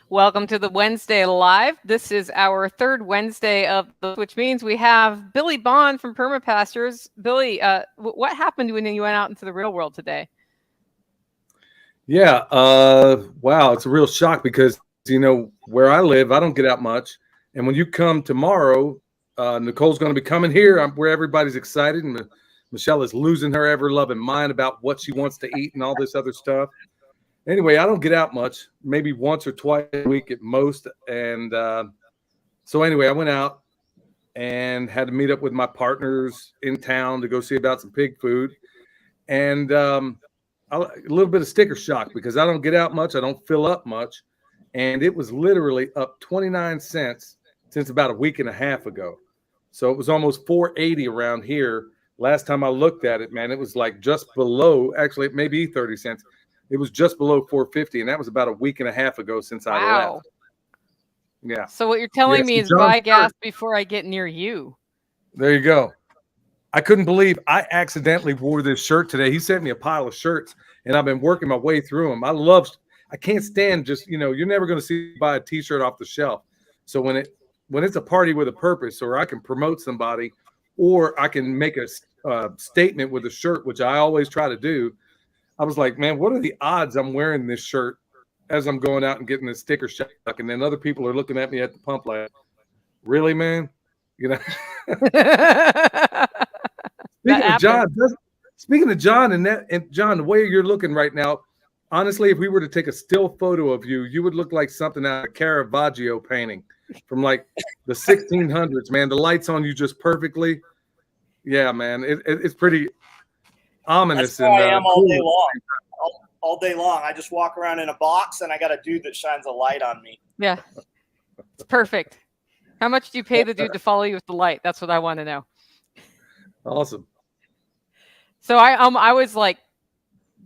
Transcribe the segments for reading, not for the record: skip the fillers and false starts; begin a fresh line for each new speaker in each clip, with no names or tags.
Welcome to the Wednesday Live. This is our third Wednesday of which means we have Billy Bond from Permapastures. Billy, what happened when you went out into the real world today?
Yeah, wow, it's a real shock because where I live, I don't get out much, and when you come tomorrow, Nicole's going to be coming here, where everybody's excited, and Michelle is losing her ever loving mind about what she wants to eat and all this other stuff. Anyway, I don't get out much, maybe once or twice a week at most, and so anyway, I went out and had to meet up with my partners in town to go see about some pig food, and a little bit of sticker shock because I don't get out much. I don't fill up much. And it was literally up 29 cents since about a week and a half ago. So it was almost 4.80 around here. Last time I looked at it, man, it was like just below, actually, it may be 30 cents. It was just below 4.50. And that was about a week and a half ago since I left. Yeah.
So what you're telling me is buy gas before I get near you.
There you go. I couldn't believe I accidentally wore this shirt today. He sent me a pile of shirts, and I've been working my way through them. I can't stand just, you're never going to see me buy a T-shirt off the shelf. So when it's a party with a purpose, or I can promote somebody, or I can make a statement with a shirt, which I always try to do, I was like, man, what are the odds I'm wearing this shirt as I'm going out and getting this sticker shock? And then other people are looking at me at the pump like, really, man? Speaking of John and John, the way you're looking right now, honestly, if we were to take a still photo of you, you would look like something out of Caravaggio painting from like the 1600s, man. The lights on you just perfectly. Yeah, man, it's pretty ominous.
That's where I am all day long. All day long. I just walk around in a box, and I got a dude that shines a light on me.
Yeah, it's perfect. How much do you pay the dude to follow you with the light? That's what I want to know.
Awesome.
So I was like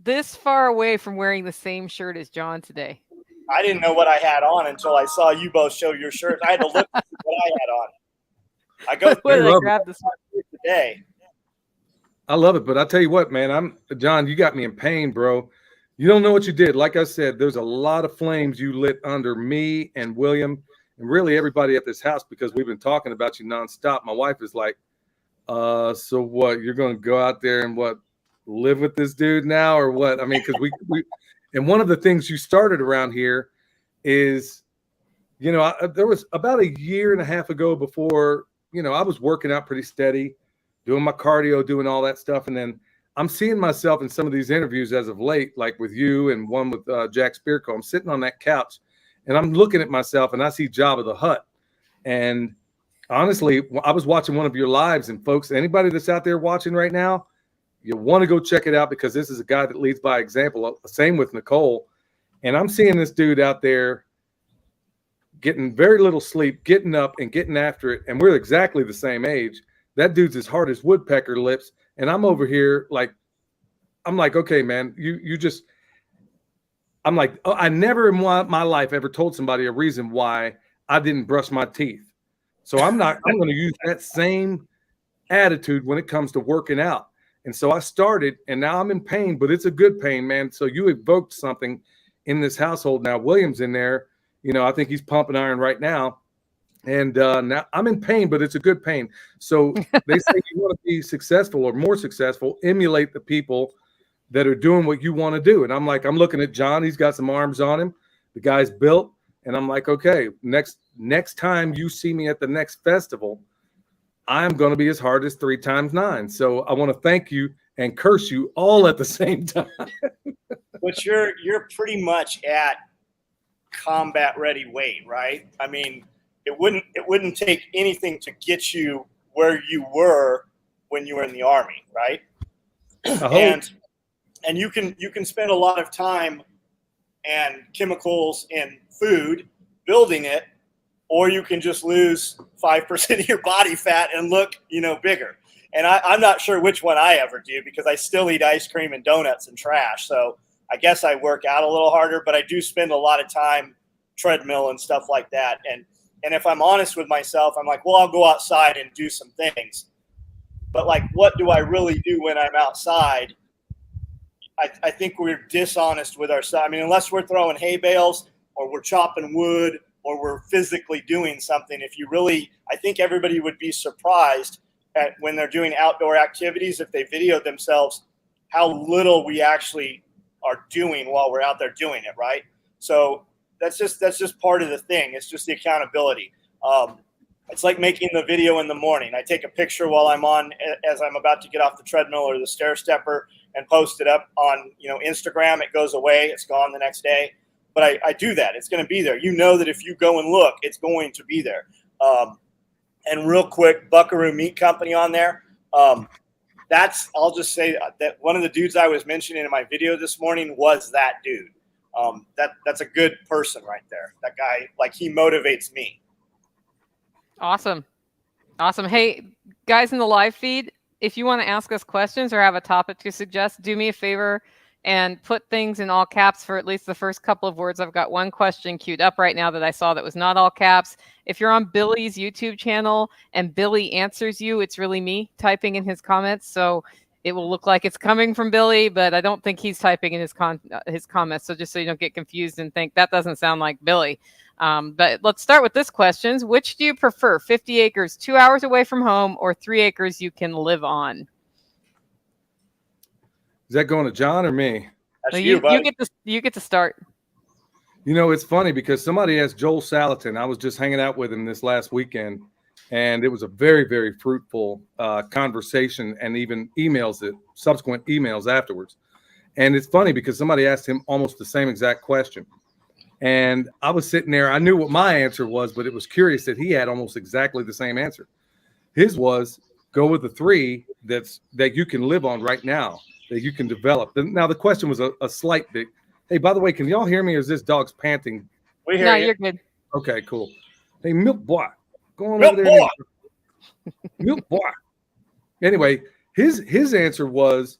this far away from wearing the same shirt as John today.
I didn't know what I had on until I saw you both show your shirts. I had to look at what I had on. I go
grab this
today.
I love it, but I tell you what, man, John, you got me in pain, bro. You don't know what you did. Like I said, there's a lot of flames you lit under me and William and really everybody at this house because we've been talking about you nonstop. My wife is like, so what? You're going to go out there and live with this dude now or what? I mean, because we and one of the things you started around here is, there was about a year and a half ago before, I was working out pretty steady, doing my cardio, doing all that stuff. And then I'm seeing myself in some of these interviews as of late, like with you and one with Jack Spearco. I'm sitting on that couch and I'm looking at myself and I see Jabba the Hutt. And honestly, I was watching one of your lives, and folks, anybody that's out there watching right now, you want to go check it out because this is a guy that leads by example. Same with Nicole. And I'm seeing this dude out there getting very little sleep, getting up and getting after it. And we're exactly the same age. That dude's as hard as woodpecker lips. And I'm over here I'm like, okay, man, I'm like, oh, I never in my life ever told somebody a reason why I didn't brush my teeth. So I'm going to use that same attitude when it comes to working out. And so I started, and now I'm in pain, but it's a good pain, man. So you evoked something in this household. Now William's in there, I think he's pumping iron right now. And now I'm in pain, but it's a good pain. So they say you want to be successful or more successful, emulate the people that are doing what you want to do. And I'm like, I'm looking at John. He's got some arms on him. The guy's built. And I'm like, okay, next time you see me at the next festival, I'm going to be as hard as 3 times 9. So I want to thank you and curse you all at the same time.
But you're pretty much at combat ready weight, right? I mean, it wouldn't take anything to get you where you were when you were in the Army, right? And you can spend a lot of time and chemicals and food building it, or you can just lose 5% of your body fat and look, bigger. And I'm not sure which one I ever do because I still eat ice cream and donuts and trash. So I guess I work out a little harder, but I do spend a lot of time treadmill and stuff like that. And if I'm honest with myself, I'm like, well, I'll go outside and do some things. But like, what do I really do when I'm outside? I think we're dishonest with ourselves. I mean, unless we're throwing hay bales or we're chopping wood or we're physically doing something. If you really, I think everybody would be surprised at when they're doing outdoor activities, if they videoed themselves, how little we actually are doing while we're out there doing it, right? So that's just part of the thing. It's just the accountability. It's like making the video in the morning. I take a picture while I'm on, as I'm about to get off the treadmill or the stair stepper, and post it up on Instagram. It goes away. It's gone the next day. But I do that. It's going to be there. You know that if you go and look, it's going to be there. And real quick, Buckaroo Meat Company on there. I'll just say that one of the dudes I was mentioning in my video this morning was that dude. That's a good person right there. That guy, like, he motivates me.
Awesome. Hey, guys in the live feed, if you want to ask us questions or have a topic to suggest, do me a favor and put things in all caps for at least the first couple of words. I've got one question queued up right now that I saw that was not all caps. If you're on Billy's YouTube channel and Billy answers you, it's really me typing in his comments. So it will look like it's coming from Billy, but I don't think he's typing in his comments. So just so you don't get confused and think that doesn't sound like Billy. But let's start with this question. Which do you prefer, 50 acres 2 hours away from home or 3 acres you can live on?
Is that going to John or me?
That's
you
buddy.
You get to start.
It's funny because somebody asked Joel Salatin. I was just hanging out with him this last weekend, and it was a very, very fruitful conversation, and even subsequent emails afterwards. And it's funny because somebody asked him almost the same exact question. And I was sitting there. I knew what my answer was, but it was curious that he had almost exactly the same answer. His was go with the 3 that you can live on right now, that you can develop. Now, the question was a slight bit. Hey, by the way, can y'all hear me? Or is this dog's panting?
We hear
No,
you.
you're good.
Okay, cool. Hey, Milk Boy. Go on
Milk
over there.
Boy.
Milk Boy. Anyway, his answer was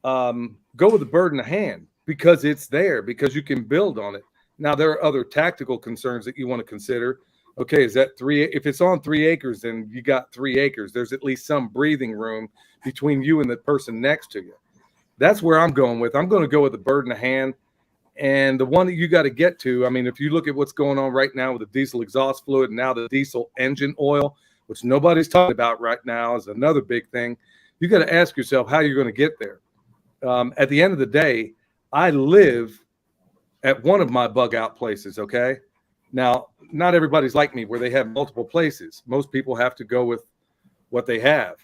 go with the bird in the hand because it's there, because you can build on it. Now, there are other tactical concerns that you want to consider. Okay, is that 3? If it's on 3 acres, then you got 3 acres. There's at least some breathing room between you and the person next to you. That's where I'm going with. I'm going to go with the bird in the hand. And the one that you got to get to, I mean, if you look at what's going on right now with the diesel exhaust fluid and now the diesel engine oil, which nobody's talking about right now, is another big thing. You got to ask yourself how you're going to get there. At the end of the day, I live at one of my bug out places. Okay. Now, not everybody's like me where they have multiple places. Most people have to go with what they have.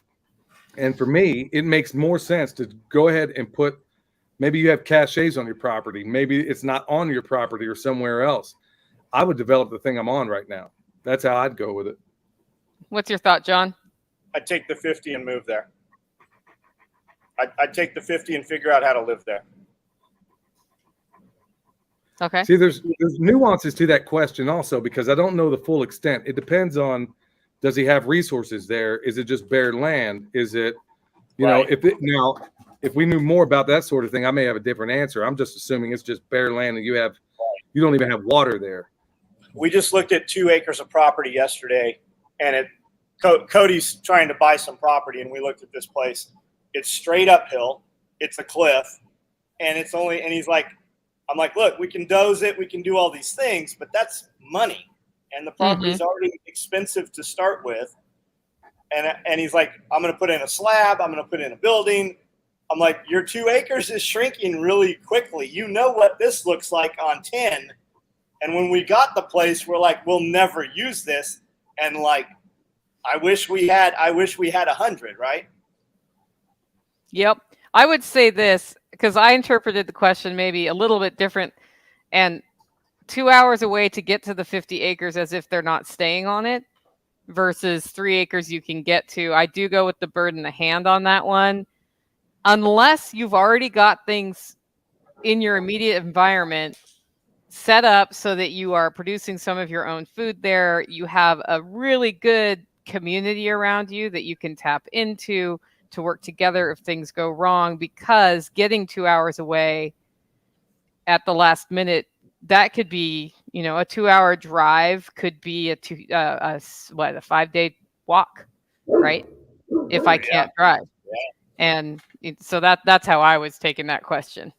And for me, it makes more sense to go ahead and put, maybe you have caches on your property. Maybe it's not on your property or somewhere else. I would develop the thing I'm on right now. That's how I'd go with it.
What's your thought, John?
I'd take the 50 and move there. I'd take the 50 and figure out how to live there.
Okay.
See, there's nuances to that question also, because I don't know the full extent. It depends on, does he have resources there? Is it just bare land? Is it,
Right.
if we knew more about that sort of thing, I may have a different answer. I'm just assuming it's just bare land and you don't even have water there.
We just looked at 2 acres of property yesterday, and Cody's trying to buy some property, and we looked at this place. It's straight uphill. It's a cliff, and he's like, I'm like, look, we can doze it. We can do all these things, but that's money. And the property is already expensive to start with. And he's like, I'm going to put in a slab. I'm going to put in a building. I'm like, your 2 acres is shrinking really quickly. You know what this looks like on 10. And when we got the place, we're like, we'll never use this. And like, I wish we had 100, right?
Yep. I would say this because I interpreted the question maybe a little bit different, and 2 hours away to get to the 50 acres as if they're not staying on it versus 3 acres you can get to. I do go with the bird in the hand on that one. Unless you've already got things in your immediate environment set up so that you are producing some of your own food there, you have a really good community around you that you can tap into to work together if things go wrong, because getting 2 hours away at the last minute, that could be, a 2-hour drive could be a 5-day walk, right? If I can't drive. And so that's how I was taking that question.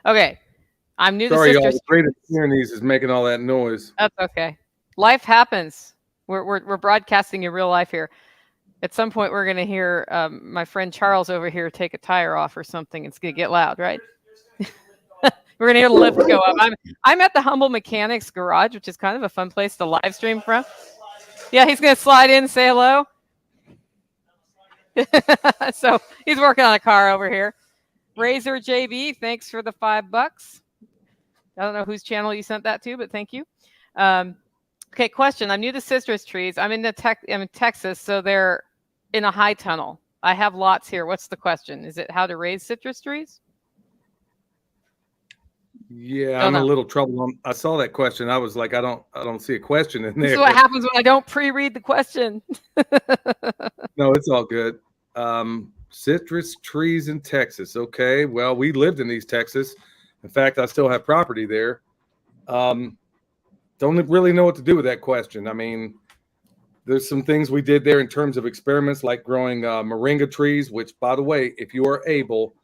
Okay. I'm new
Sorry,
to
y'all.
citrus.
The greatest Pyrenees is making all that noise.
That's okay. Life happens. We're broadcasting in real life here. At some point, we're going to hear my friend Charles over here take a tire off or something. It's going to get loud, right? We're going to hear the lift go up. I'm at the Humble Mechanics garage, which is kind of a fun place to live stream from. Yeah, he's going to slide in and say hello. So he's working on a car over here. Razor JB, thanks for the $5. I don't know whose channel you sent that to, but thank you. Okay, question. I'm new to citrus trees. I'm in Texas, so they're in a high tunnel. I have lots here. What's the question? Is it how to raise citrus trees?
Yeah, I'm a little troubled. I saw that question. I was like, I don't see a question in there.
This is what happens when I don't pre-read the question.
No, it's all good. Citrus trees in Texas. Okay, well, we lived in East Texas. In fact, I still have property there. Don't really know what to do with that question. I mean, there's some things we did there in terms of experiments, like growing moringa trees, which, by the way, if you are able,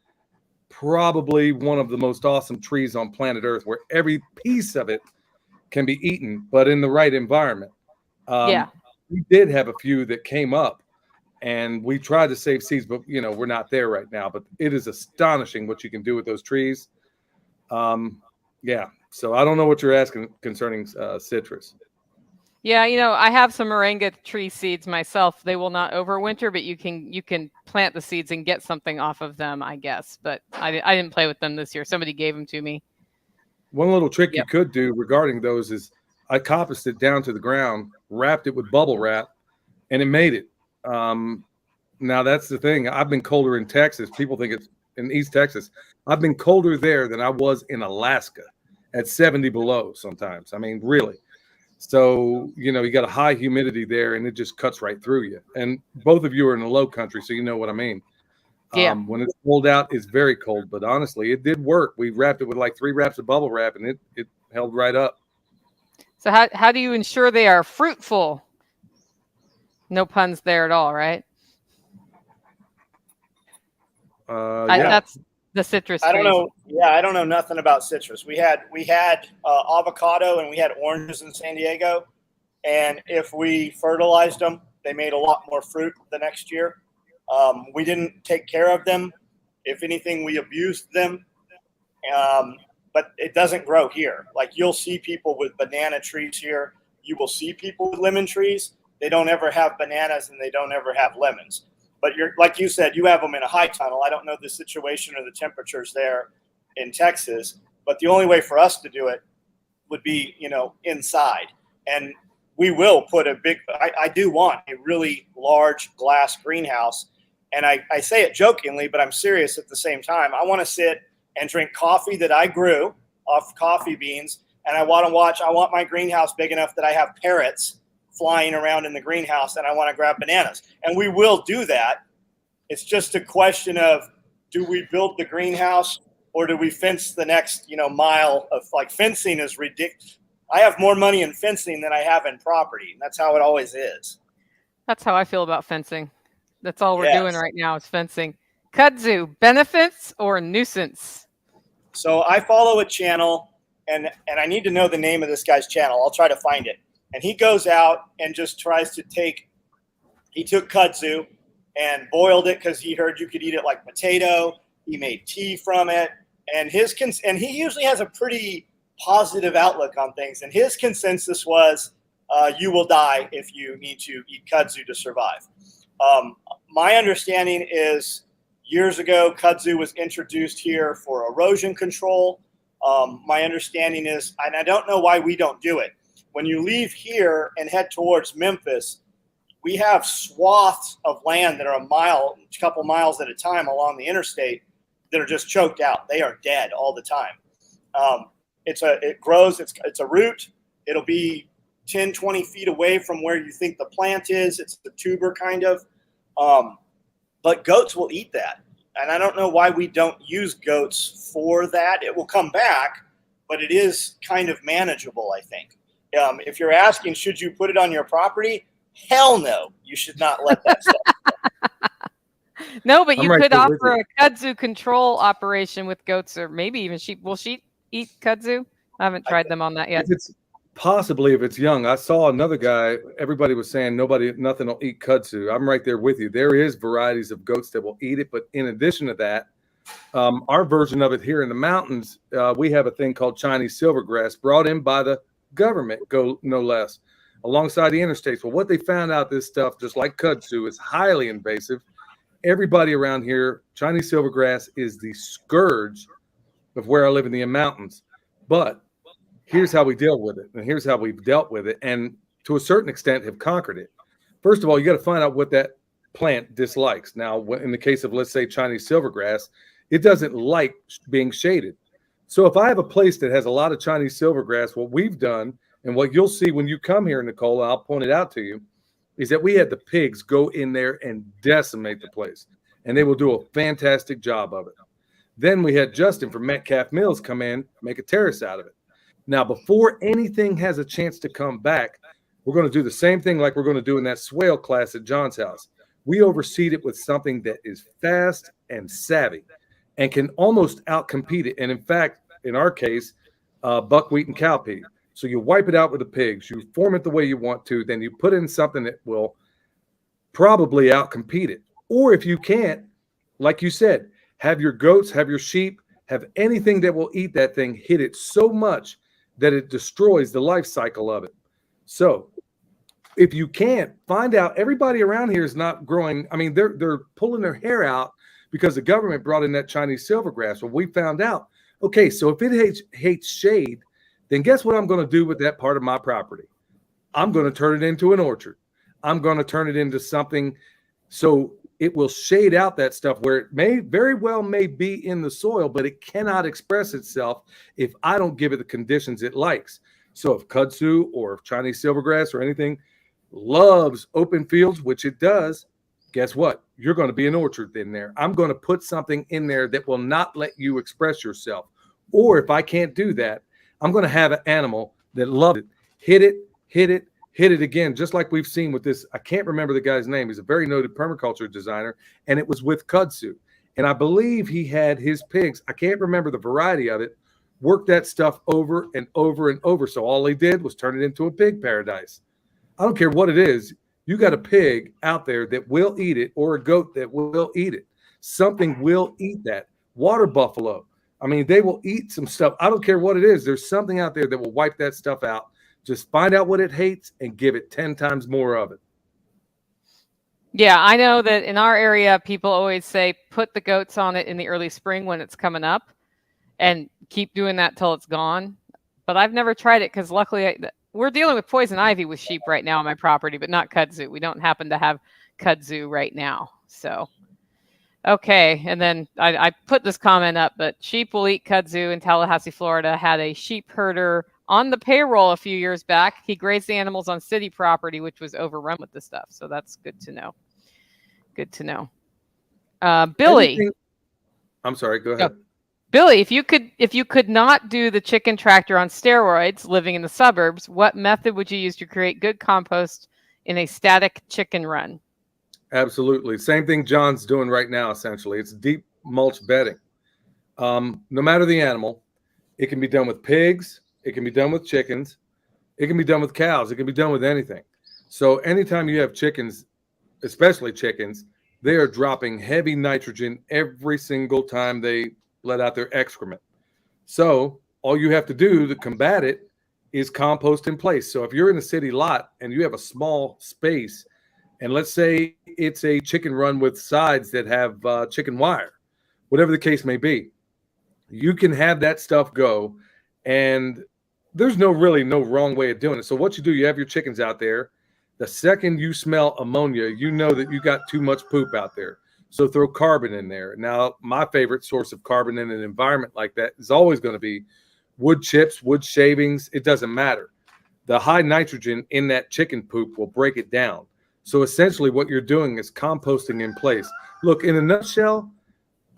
probably one of the most awesome trees on planet Earth, where every piece of it can be eaten, but in the right environment.
Yeah.
We did have a few that came up, and we tried to save seeds, but we're not there right now. But it is astonishing what you can do with those trees. Yeah. So I don't know what you're asking concerning citrus.
Yeah, I have some moringa tree seeds myself. They will not overwinter, but you can plant the seeds and get something off of them, I guess. But I didn't play with them this year. Somebody gave them to me. One
little trick you could do regarding those is I composted it down to the ground, wrapped it with bubble wrap, and it made it. Now that's the thing. I've been colder in Texas. People think it's in East Texas. I've been colder there than I was in Alaska at 70 below sometimes. I mean, really. So, you got a high humidity there, and it just cuts right through you. And both of you are in the low country, so you know what I mean.
Yeah.
When it's cold out, it's very cold. But honestly, it did work. We wrapped it with like 3 wraps of bubble wrap, and it held right up.
So how do you ensure they are fruitful? No puns there at all, right?
Yeah.
That's the citrus trees.
I don't know. Yeah, I don't know nothing about citrus. We had avocado and we had oranges in San Diego, and if we fertilized them, they made a lot more fruit the next year. We didn't take care of them. If anything, we abused them. But it doesn't grow here. Like, you'll see people with banana trees here. You will see people with lemon trees. They don't ever have bananas and they don't ever have lemons. But like you said, you have them in a high tunnel. I don't know the situation or the temperatures there in Texas, but the only way for us to do it would be, inside. And we will put I do want a really large glass greenhouse. And I say it jokingly, but I'm serious at the same time. I want to sit and drink coffee that I grew off coffee beans. And I want my greenhouse big enough that I have parrots flying around in the greenhouse, and I want to grab bananas. And we will do that. It's just a question of, do we build the greenhouse or do we fence the next, mile of, like, fencing is ridiculous. I have more money in fencing than I have in property. And that's how it always is.
That's how I feel about fencing. That's all we're doing right now is fencing. Kudzu, benefits or nuisance?
So I follow a channel, and I need to know the name of this guy's channel. I'll try to find it. And he goes out and just tries to he took kudzu and boiled it because he heard you could eat it like potato. He made tea from it. And he usually has a pretty positive outlook on things. And his consensus was, you will die if you need to eat kudzu to survive. My understanding is years ago, kudzu was introduced here for erosion control. My understanding is, and I don't know why we don't do it. When you leave here and head towards Memphis, we have swaths of land that are a couple miles at a time along the interstate that are just choked out. They are dead all the time. It grows. It's a root. It'll be 10, 20 feet away from where you think the plant is. It's the tuber kind of. But goats will eat that. And I don't know why we don't use goats for that. It will come back, but it is kind of manageable, I think. If you're asking, should you put it on your property? Hell no. You should not let that stuff go.
No, but
I'm
you
right
could
there with
offer
you.
a kudzu control operation with goats or maybe even sheep. Will sheep eat kudzu? I haven't
I,
tried them on that yet.
If it's possibly if it's young, I saw another guy. Everybody was saying nothing will eat kudzu. I'm right there with you. There is varieties of goats that will eat it, but in addition to that, our version of it here in the mountains, we have a thing called Chinese silvergrass brought in by the government, no less, alongside the interstates. Well, what they found out, this stuff, just like kudzu, is highly invasive. Everybody around here, Chinese silvergrass is the scourge of where I live in the mountains. But here's how we deal with it, and here's how we've dealt with it, and to a certain extent have conquered it. First of all, you got to find out what that plant dislikes. Now, in the case of, let's say, Chinese silvergrass, it doesn't like being shaded. So if I have a place that has a lot of Chinese silvergrass, what we've done, and what you'll see when you come here, Nicole, I'll point it out to you, is that we had the pigs go in there and decimate the place, and they will do a fantastic job of it. Then we had Justin from Metcalf Mills come in, make a terrace out of it. Now, before anything has a chance to come back, we're going to do the same thing like we're going to do in that swale class at John's house. We overseed it with something that is fast and savvy and can almost outcompete it. And in fact, in our case, buckwheat and cowpea. So you wipe it out with the pigs, you form it the way you want to, then you put in something that will probably outcompete it. Or if you can't, like you said, have your goats, have your sheep, have anything that will eat that thing, hit it so much that it destroys the life cycle of it. So if you can't, find out, everybody around here is not growing. I mean, they're pulling their hair out because the government brought in that Chinese silvergrass. Well, we found out, okay, so if it hates shade, then guess what I'm going to do with that part of my property? I'm going to turn it into an orchard. I'm going to turn it into something so it will shade out that stuff where it may very well may be in the soil, but it cannot express itself if I don't give it the conditions it likes. So if kudzu or if Chinese silvergrass or anything loves open fields, which it does, guess what? You're going to be an orchard in there. I'm going to put something in there that will not let you express yourself. Or if I can't do that, I'm going to have an animal that loves it. Hit it, hit it, hit it again, just like we've seen with this. I can't remember the guy's name. He's a very noted permaculture designer, and it was with kudzu. And I believe he had his pigs, I can't remember the variety of it, work that stuff over and over and over. So all he did was turn it into a pig paradise. I don't care what it is. You got a pig out there that will eat it, or a goat that will eat it. Something will eat that. Water buffalo. I mean, they will eat some stuff. I don't care what it is. There's something out there that will wipe that stuff out. Just find out what it hates and give it 10 times more of it.
Yeah, I know that in our area, people always say put the goats on it in the early spring when it's coming up and keep doing that till it's gone. But I've never tried it because luckily we're dealing with poison ivy with sheep right now on my property, but not kudzu. We don't happen to have kudzu right now. So, okay. And then I put this comment up, but sheep will eat kudzu in Tallahassee, Florida. Had a sheep herder on the payroll a few years back. He grazed the animals on city property, which was overrun with this stuff. So that's good to know. Good to know. Billy.
I'm sorry, go ahead.
Oh, Billy, if you could not do the chicken tractor on steroids living in the suburbs, what method would you use to create good compost in a static chicken run?
Absolutely. Same thing John's doing right now, essentially. It's deep mulch bedding. No matter the animal, it can be done with pigs. It can be done with chickens. It can be done with cows. It can be done with anything. So anytime you have chickens, especially chickens, they are dropping heavy nitrogen every single time they let out their excrement. So all you have to do to combat it is compost in place. So if you're in a city lot and you have a small space, and let's say it's a chicken run with sides that have chicken wire, whatever the case may be, you can have that stuff go, and there's really no wrong way of doing it. So what you do, you have your chickens out there. The second you smell ammonia, you know that you got too much poop out there. So throw carbon in there. Now, my favorite source of carbon in an environment like that is always going to be wood chips, wood shavings. It doesn't matter. The high nitrogen in that chicken poop will break it down. So essentially what you're doing is composting in place. Look, in a nutshell,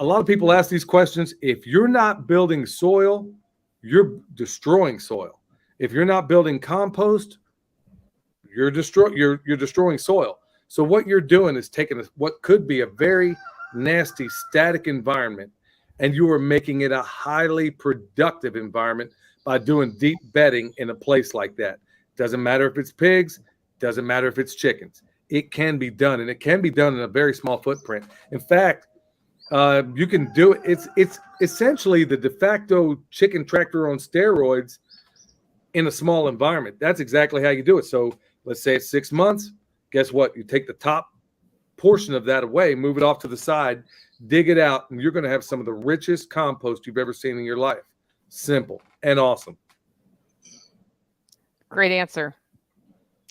a lot of people ask these questions. If you're not building soil, you're destroying soil. If you're not building compost, you're destroying soil. So what you're doing is taking what could be a very nasty, static environment, and you are making it a highly productive environment by doing deep bedding in a place like that. Doesn't matter if it's pigs, doesn't matter if it's chickens. It can be done, and it can be done in a very small footprint. In fact, you can do it. It's essentially the de facto chicken tractor on steroids in a small environment. That's exactly how you do it. So let's say it's 6 months. Guess what? You take the top portion of that away, move it off to the side, dig it out, and you're going to have some of the richest compost you've ever seen in your life. Simple and awesome.
Great answer.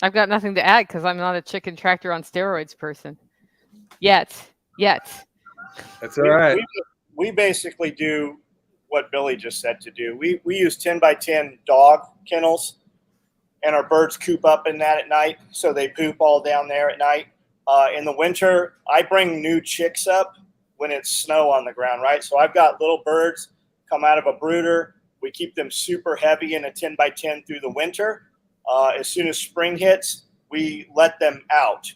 I've got nothing to add because I'm not a chicken tractor on steroids person. Yet.
That's all right.
We basically do what Billy just said to do. We use 10 by 10 dog kennels, and our birds coop up in that at night, so they poop all down there at night. In the winter, I bring new chicks up when it's snow on the ground, right? So I've got little birds come out of a brooder. We keep them super heavy in a 10 by 10 through the winter. As soon as spring hits, we let them out.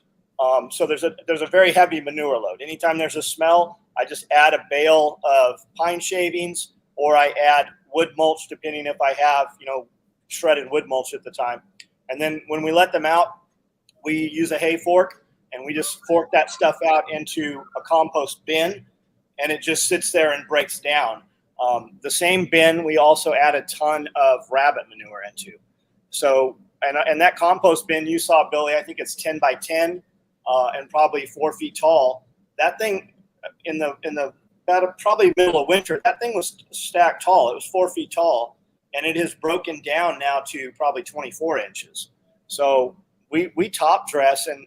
So there's a very heavy manure load. Anytime there's a smell, I just add a bale of pine shavings, or I add wood mulch, depending if I have, shredded wood mulch at the time. And then when we let them out, we use a hay fork, and we just fork that stuff out into a compost bin, and it just sits there and breaks down. The same bin we also add a ton of rabbit manure into. So, and that compost bin you saw, Billy, I think it's 10 by 10 and probably 4 feet tall. That thing in the about probably middle of winter, that thing was stacked tall. It was 4 feet tall, and it has broken down now to probably 24 inches. So we top dress, and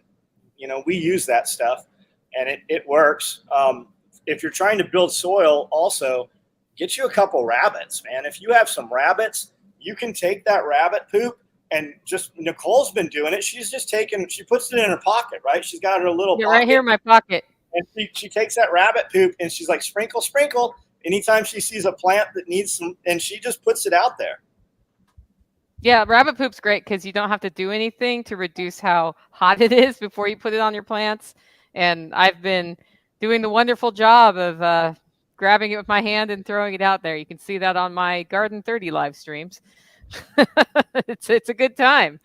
we use that stuff, and it works. If you're trying to build soil, also get you a couple rabbits, man. If you have some rabbits, you can take that rabbit poop, and just Nicole's been doing it. She's just she puts it in her pocket, right? She's got her little pocket,
right here in my pocket.
And she takes that rabbit poop, and she's like, sprinkle, sprinkle. Anytime she sees a plant that needs some, and she just puts it out there.
Yeah, rabbit poop's great because you don't have to do anything to reduce how hot it is before you put it on your plants. And I've been doing the wonderful job of grabbing it with my hand and throwing it out there. You can see that on my Garden 30 live streams. It's a good time.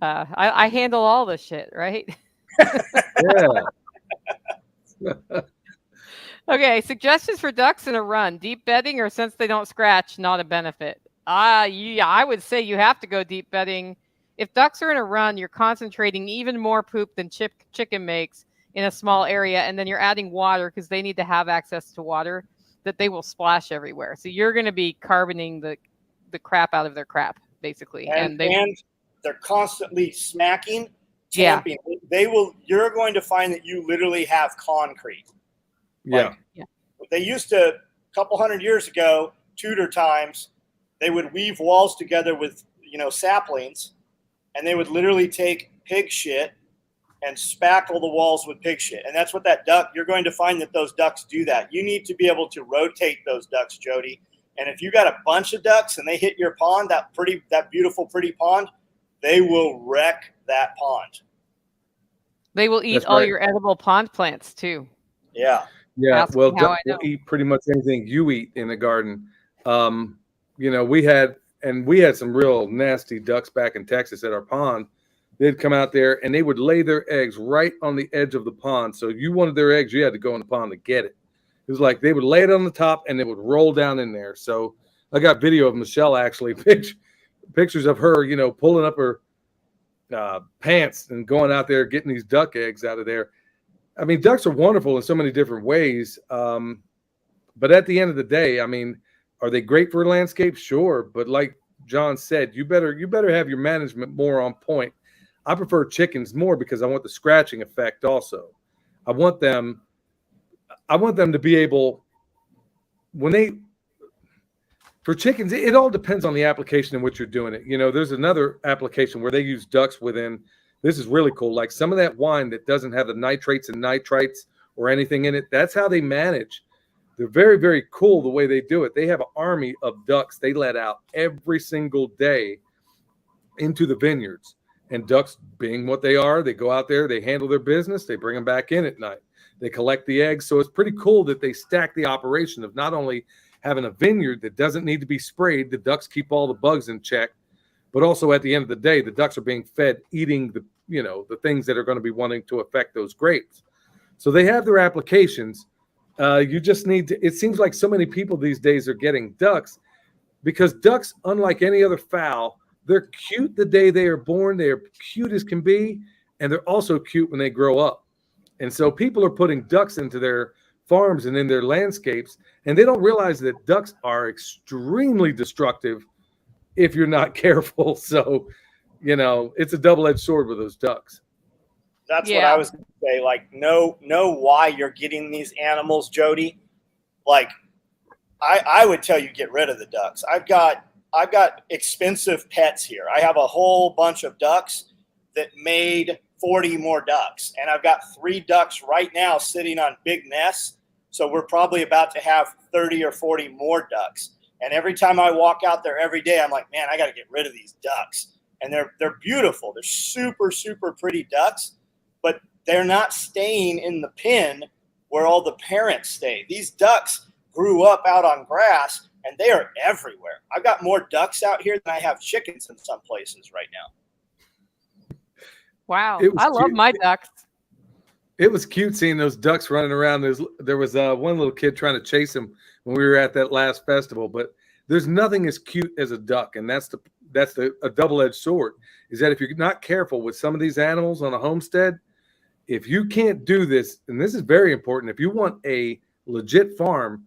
I handle all this shit, right?
Yeah.
Okay, suggestions for ducks in a run. Deep bedding, or since they don't scratch, not a benefit? Yeah, I would say you have to go deep bedding. If ducks are in a run, you're concentrating even more poop than chicken makes in a small area, and then you're adding water because they need to have access to water that they will splash everywhere. So you're going to be carboning the crap out of their crap, basically.
And they're constantly smacking, tamping.
Yeah.
You're going to find that you literally have concrete.
Yeah.
They used to, a couple hundred years ago, Tudor times, they would weave walls together with, saplings, and they would literally take pig shit and spackle the walls with pig shit. And that's what you're going to find that those ducks do that. You need to be able to rotate those ducks, Jody. And if you got a bunch of ducks and they hit your pond, that beautiful, pretty pond, they will wreck that pond.
They will eat all your edible pond plants too.
Yeah.
Yeah. Well, ducks will eat pretty much anything you eat in the garden. We had some real nasty ducks back in Texas at our pond. They'd come out there and they would lay their eggs right on the edge of the pond. So you wanted their eggs, you had to go in the pond to get it. It was like they would lay it on the top and it would roll down in there. So I got video of Michelle actually, pictures of her, pulling up her pants and going out there getting these duck eggs out of there. I mean, ducks are wonderful in so many different ways. But at the end of the day, I mean, are they great for landscape? Sure. But like John said, you better have your management more on point. I prefer chickens more because I want the scratching effect also. I want them to be able, for chickens, it all depends on the application in which you're doing it. There's another application where they use ducks within. This is really cool. Like some of that wine that doesn't have the nitrates and nitrites or anything in it, that's how they manage. They're very, very cool the way they do it. They have an army of ducks they let out every single day into the vineyards. And ducks, being what they are, they go out there, they handle their business, they bring them back in at night. They collect the eggs. So it's pretty cool that they stack the operation of not only having a vineyard that doesn't need to be sprayed, the ducks keep all the bugs in check, but also at the end of the day, the ducks are being fed, eating the things that are going to be wanting to affect those grapes. So they have their applications. You just need to, it seems like so many people these days are getting ducks because ducks, unlike any other fowl, they're cute the day they are born. They are cute as can be, and they're also cute when they grow up. And so people are putting ducks into their farms and in their landscapes, and they don't realize that ducks are extremely destructive if you're not careful. So, it's a double-edged sword with those ducks.
That's what I was going to say. Like, know why you're getting these animals, Jody. Like, I would tell you get rid of the ducks. I've got expensive pets here. I have a whole bunch of ducks that made 40 more ducks, and I've got 3 ducks right now sitting on big nests. So we're probably about to have 30 or 40 more ducks. And every time I walk out there every day, I'm like, man, I got to get rid of these ducks. And they're beautiful. They're super, super pretty ducks, but they're not staying in the pen where all the parents stay. These ducks grew up out on grass, and they are everywhere. I've got more ducks out here than I have chickens in some places right now.
Wow. I love my ducks.
It was cute seeing those ducks running around. There was one little kid trying to chase him when we were at that last festival, but there's nothing as cute as a duck. And that's a double-edged sword, is that if you're not careful with some of these animals on a homestead, if you can't do this, and this is very important, if you want a legit farm,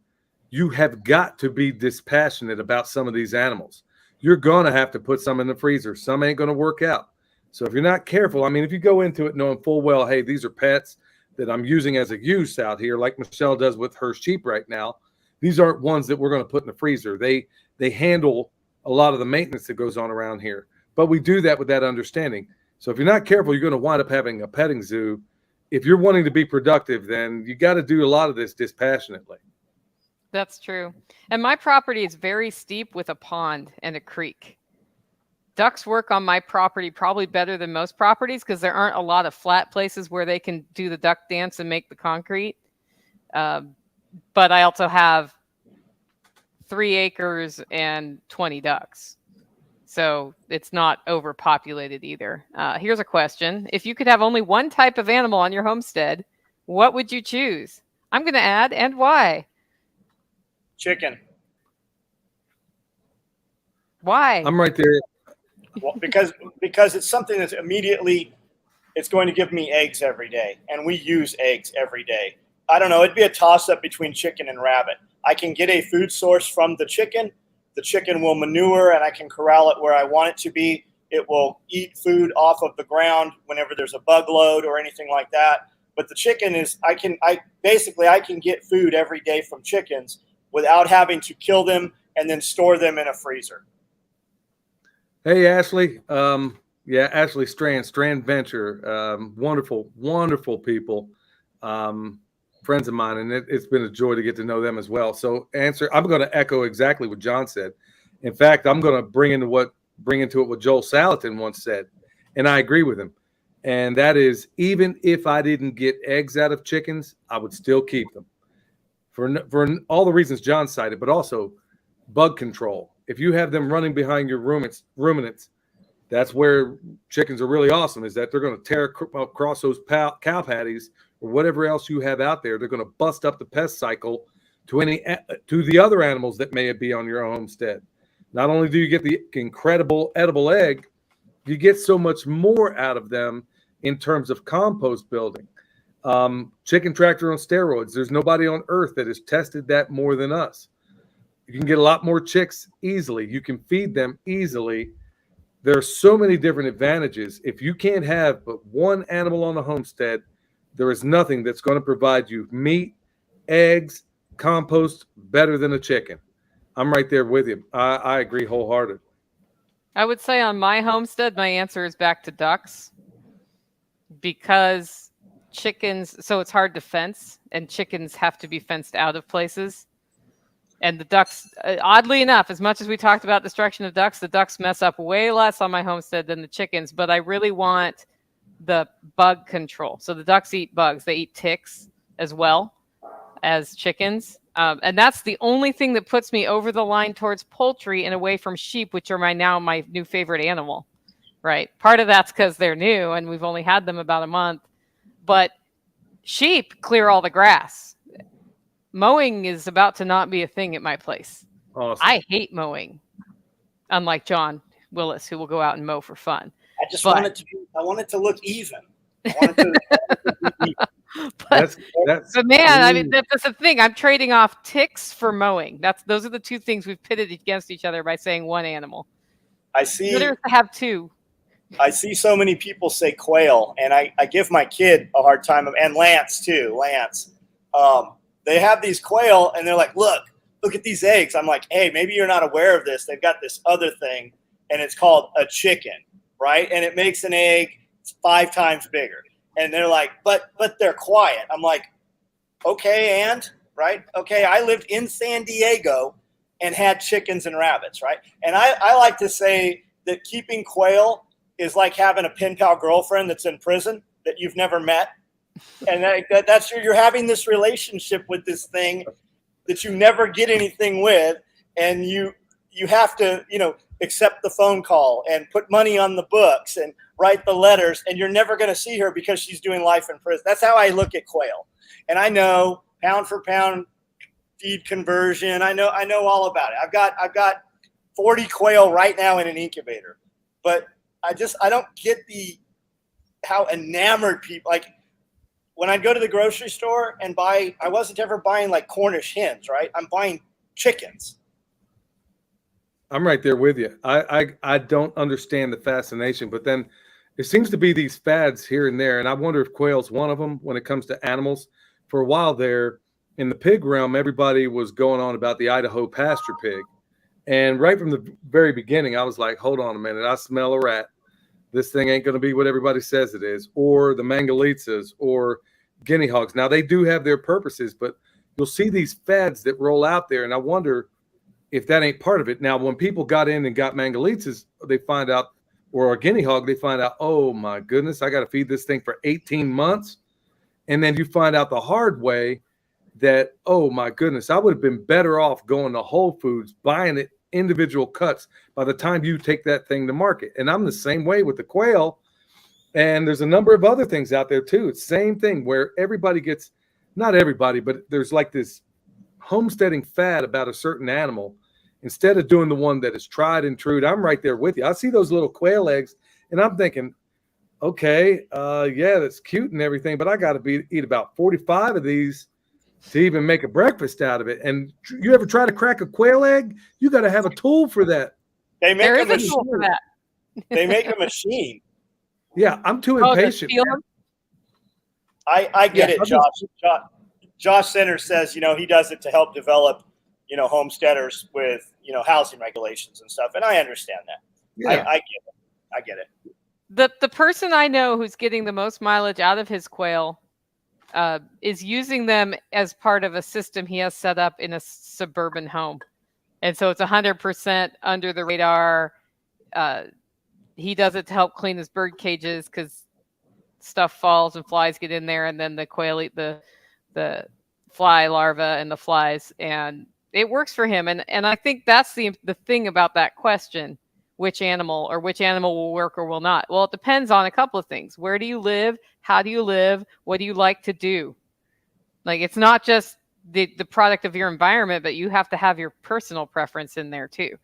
you have got to be dispassionate about some of these animals. You're going to have to put some in the freezer. Some ain't going to work out. So if you're not careful, I mean, if you go into it knowing full well, hey, these are pets that I'm using as a use out here, like Michelle does with her sheep right now, these aren't ones that we're going to put in the freezer. They handle a lot of the maintenance that goes on around here. But we do that with that understanding. So if you're not careful, you're going to wind up having a petting zoo. If you're wanting to be productive, then you got to do a lot of this dispassionately.
That's true. And my property is very steep with a pond and a creek. Ducks work on my property probably better than most properties because there aren't a lot of flat places where they can do the duck dance and make the concrete. But I also have 3 acres and 20 ducks. So it's not overpopulated either. Here's a question. If you could have only one type of animal on your homestead, what would you choose? I'm going to add, and why?
Chicken.
Why?
I'm right there.
Well, because it's something that's it's going to give me eggs every day, and we use eggs every day. I don't know. It'd be a toss-up between chicken and rabbit. I can get a food source from the chicken. The chicken will manure, and I can corral it where I want it to be. It will eat food off of the ground whenever there's a bug load or anything like that. But the chicken is, I can get food every day from chickens without having to kill them and then store them in a freezer.
Hey, Ashley. Ashley Strand Venture. Wonderful, wonderful people. Friends of mine, and it's been a joy to get to know them as well. So I'm going to echo exactly what John said. In fact, I'm going to bring into it what Joel Salatin once said, and I agree with him. And that is, even if I didn't get eggs out of chickens, I would still keep them for all the reasons John cited, but also bug control. If you have them running behind your ruminants, that's where chickens are really awesome, is that they're going to tear across those cow patties or whatever else you have out there. They're going to bust up the pest cycle to the other animals that may be on your homestead. Not only do you get the incredible edible egg, you get so much more out of them in terms of compost building. Chicken tractor on steroids. There's nobody on earth that has tested that more than us. You can get a lot more chicks easily. You can feed them easily. There are so many different advantages. If you can't have but one animal on the homestead, there is nothing that's going to provide you meat, eggs, compost better than a chicken. I'm right there with you. I agree wholeheartedly.
I would say on my homestead, my answer is back to ducks, because chickens, so it's hard to fence, and chickens have to be fenced out of places. And the ducks, oddly enough, as much as we talked about destruction of ducks, the ducks mess up way less on my homestead than the chickens. But I really want the bug control. So the ducks eat bugs. They eat ticks. as well as chickens. And that's the only thing that puts me over the line towards poultry and away from sheep, which are my new favorite animal, right? Part of that's because they're new and we've only had them about a month. But sheep clear all the grass. Mowing is about to not be a thing at my place.
Awesome.
I hate mowing, unlike John Willis, who will go out and mow for fun.
I want it to look even. I want it to be even.
But man, I mean, that's the thing. I'm trading off ticks for mowing. Those are the two things we've pitted against each other by saying one animal.
I see.
Better to have two.
I see so many people say quail, and I give my kid a hard time, and Lance too. Lance, they have these quail, and they're like, look at these eggs. I'm like, hey, maybe you're not aware of this. They've got this other thing, and it's called a chicken, right? And it makes an egg 5 times bigger. And they're like, but they're quiet. I'm like, okay, and right? Okay, I lived in San Diego and had chickens and rabbits, right? And I like to say that keeping quail is like having a pen pal girlfriend that's in prison that you've never met. And that's you're having this relationship with this thing that you never get anything with, and you have to, accept the phone call and put money on the books and write the letters, and you're never going to see her because she's doing life in prison. That's how I look at quail. And I know pound for pound feed conversion. I know all about it. I've got 40 quail right now in an incubator, but I don't get how enamored people, like when I go to the grocery store and I wasn't ever buying like Cornish hens, right? I'm buying chickens.
I'm right there with you. I don't understand the fascination, but then there seems to be these fads here and there, and I wonder if quail's one of them when it comes to animals. For a while there, in the pig realm, everybody was going on about the Idaho pasture pig. And right from the very beginning, I was like, hold on a minute, I smell a rat. This thing ain't going to be what everybody says it is. Or the mangalitsa's or guinea hogs. Now, they do have their purposes, but you'll see these fads that roll out there, and I wonder if that ain't part of it. Now, when people got in and got mangalitsa's, they find out, or a guinea hog, they find out, oh my goodness, I got to feed this thing for 18 months. And then you find out the hard way that, oh my goodness, I would have been better off going to Whole Foods, buying it individual cuts by the time you take that thing to market. And I'm the same way with the quail. And there's a number of other things out there too. It's the same thing where everybody gets, not everybody, but there's like this homesteading fad about a certain animal instead of doing the one that is tried and true. I'm right there with you. I see those little quail eggs and I'm thinking, okay, yeah, that's cute and everything, but I got to eat about 45 of these to even make a breakfast out of it. And you ever try to crack a quail egg? You got to have a tool for that.
There is
a tool for that.
They make a machine.
Yeah, I'm too impatient.
I get it, Josh. Josh Center says, he does it to help develop, homesteaders with, housing regulations and stuff. And I understand that. Yeah. I get it.
The person I know who's getting the most mileage out of his quail is using them as part of a system he has set up in a suburban home. And so it's 100% under the radar. He does it to help clean his bird cages because stuff falls and flies get in there, and then the quail eat the fly larvae and the flies, and it works for him. And I think that's the thing about that question, which animal will work or will not. Well, it depends on a couple of things. Where do you live? How do you live? What do you like to do? Like, it's not just the product of your environment, but you have to have your personal preference in there too.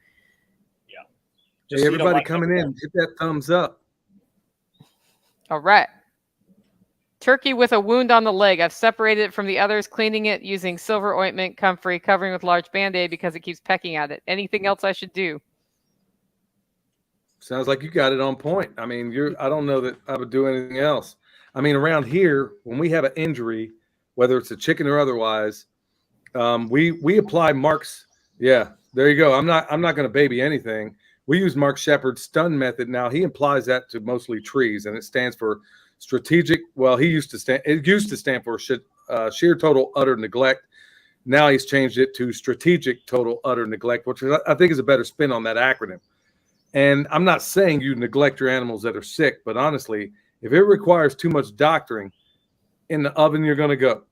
Yeah. Hey, everybody coming in, hit that thumbs up.
All right. Turkey with a wound on the leg. I've separated it from the others, cleaning it using silver ointment, comfrey, covering with large Band-Aid because it keeps pecking at it. Anything else I should do?
Sounds like you got it on point. I mean, I don't know that I would do anything else. I mean, around here, when we have an injury, whether it's a chicken or otherwise, we apply Mark's. Yeah, there you go. I'm not going to baby anything. We use Mark Shepard's stun method. Now he applies that to mostly trees, and it stands for strategic. Well, it used to stand for sheer total utter neglect. Now he's changed it to strategic total utter neglect, which I think is a better spin on that acronym. And I'm not saying you neglect your animals that are sick, but honestly, if it requires too much doctoring, in the oven you're going to go.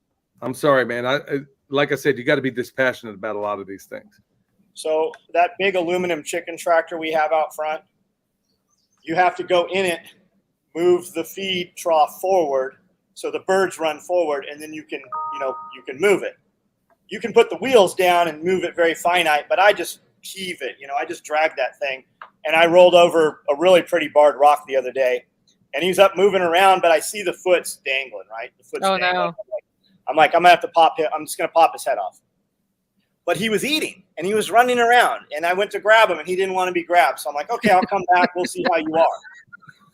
I'm sorry, man. Like I said, you got to be dispassionate about a lot of these things.
So that big aluminum chicken tractor we have out front, you have to go in it, move the feed trough forward so the birds run forward, and then you can move it. You can put the wheels down and move it very finite, but I just heave it. I just drag that thing. And I rolled over a really pretty barred rock the other day, and he's up moving around, but I see the foot's dangling, right? The foot's dangling.
No.
I'm like, I'm going to have to pop him. I'm just going to pop his head off. But he was eating, and he was running around, and I went to grab him, and he didn't want to be grabbed. So I'm like, okay, I'll come back. We'll see how you are.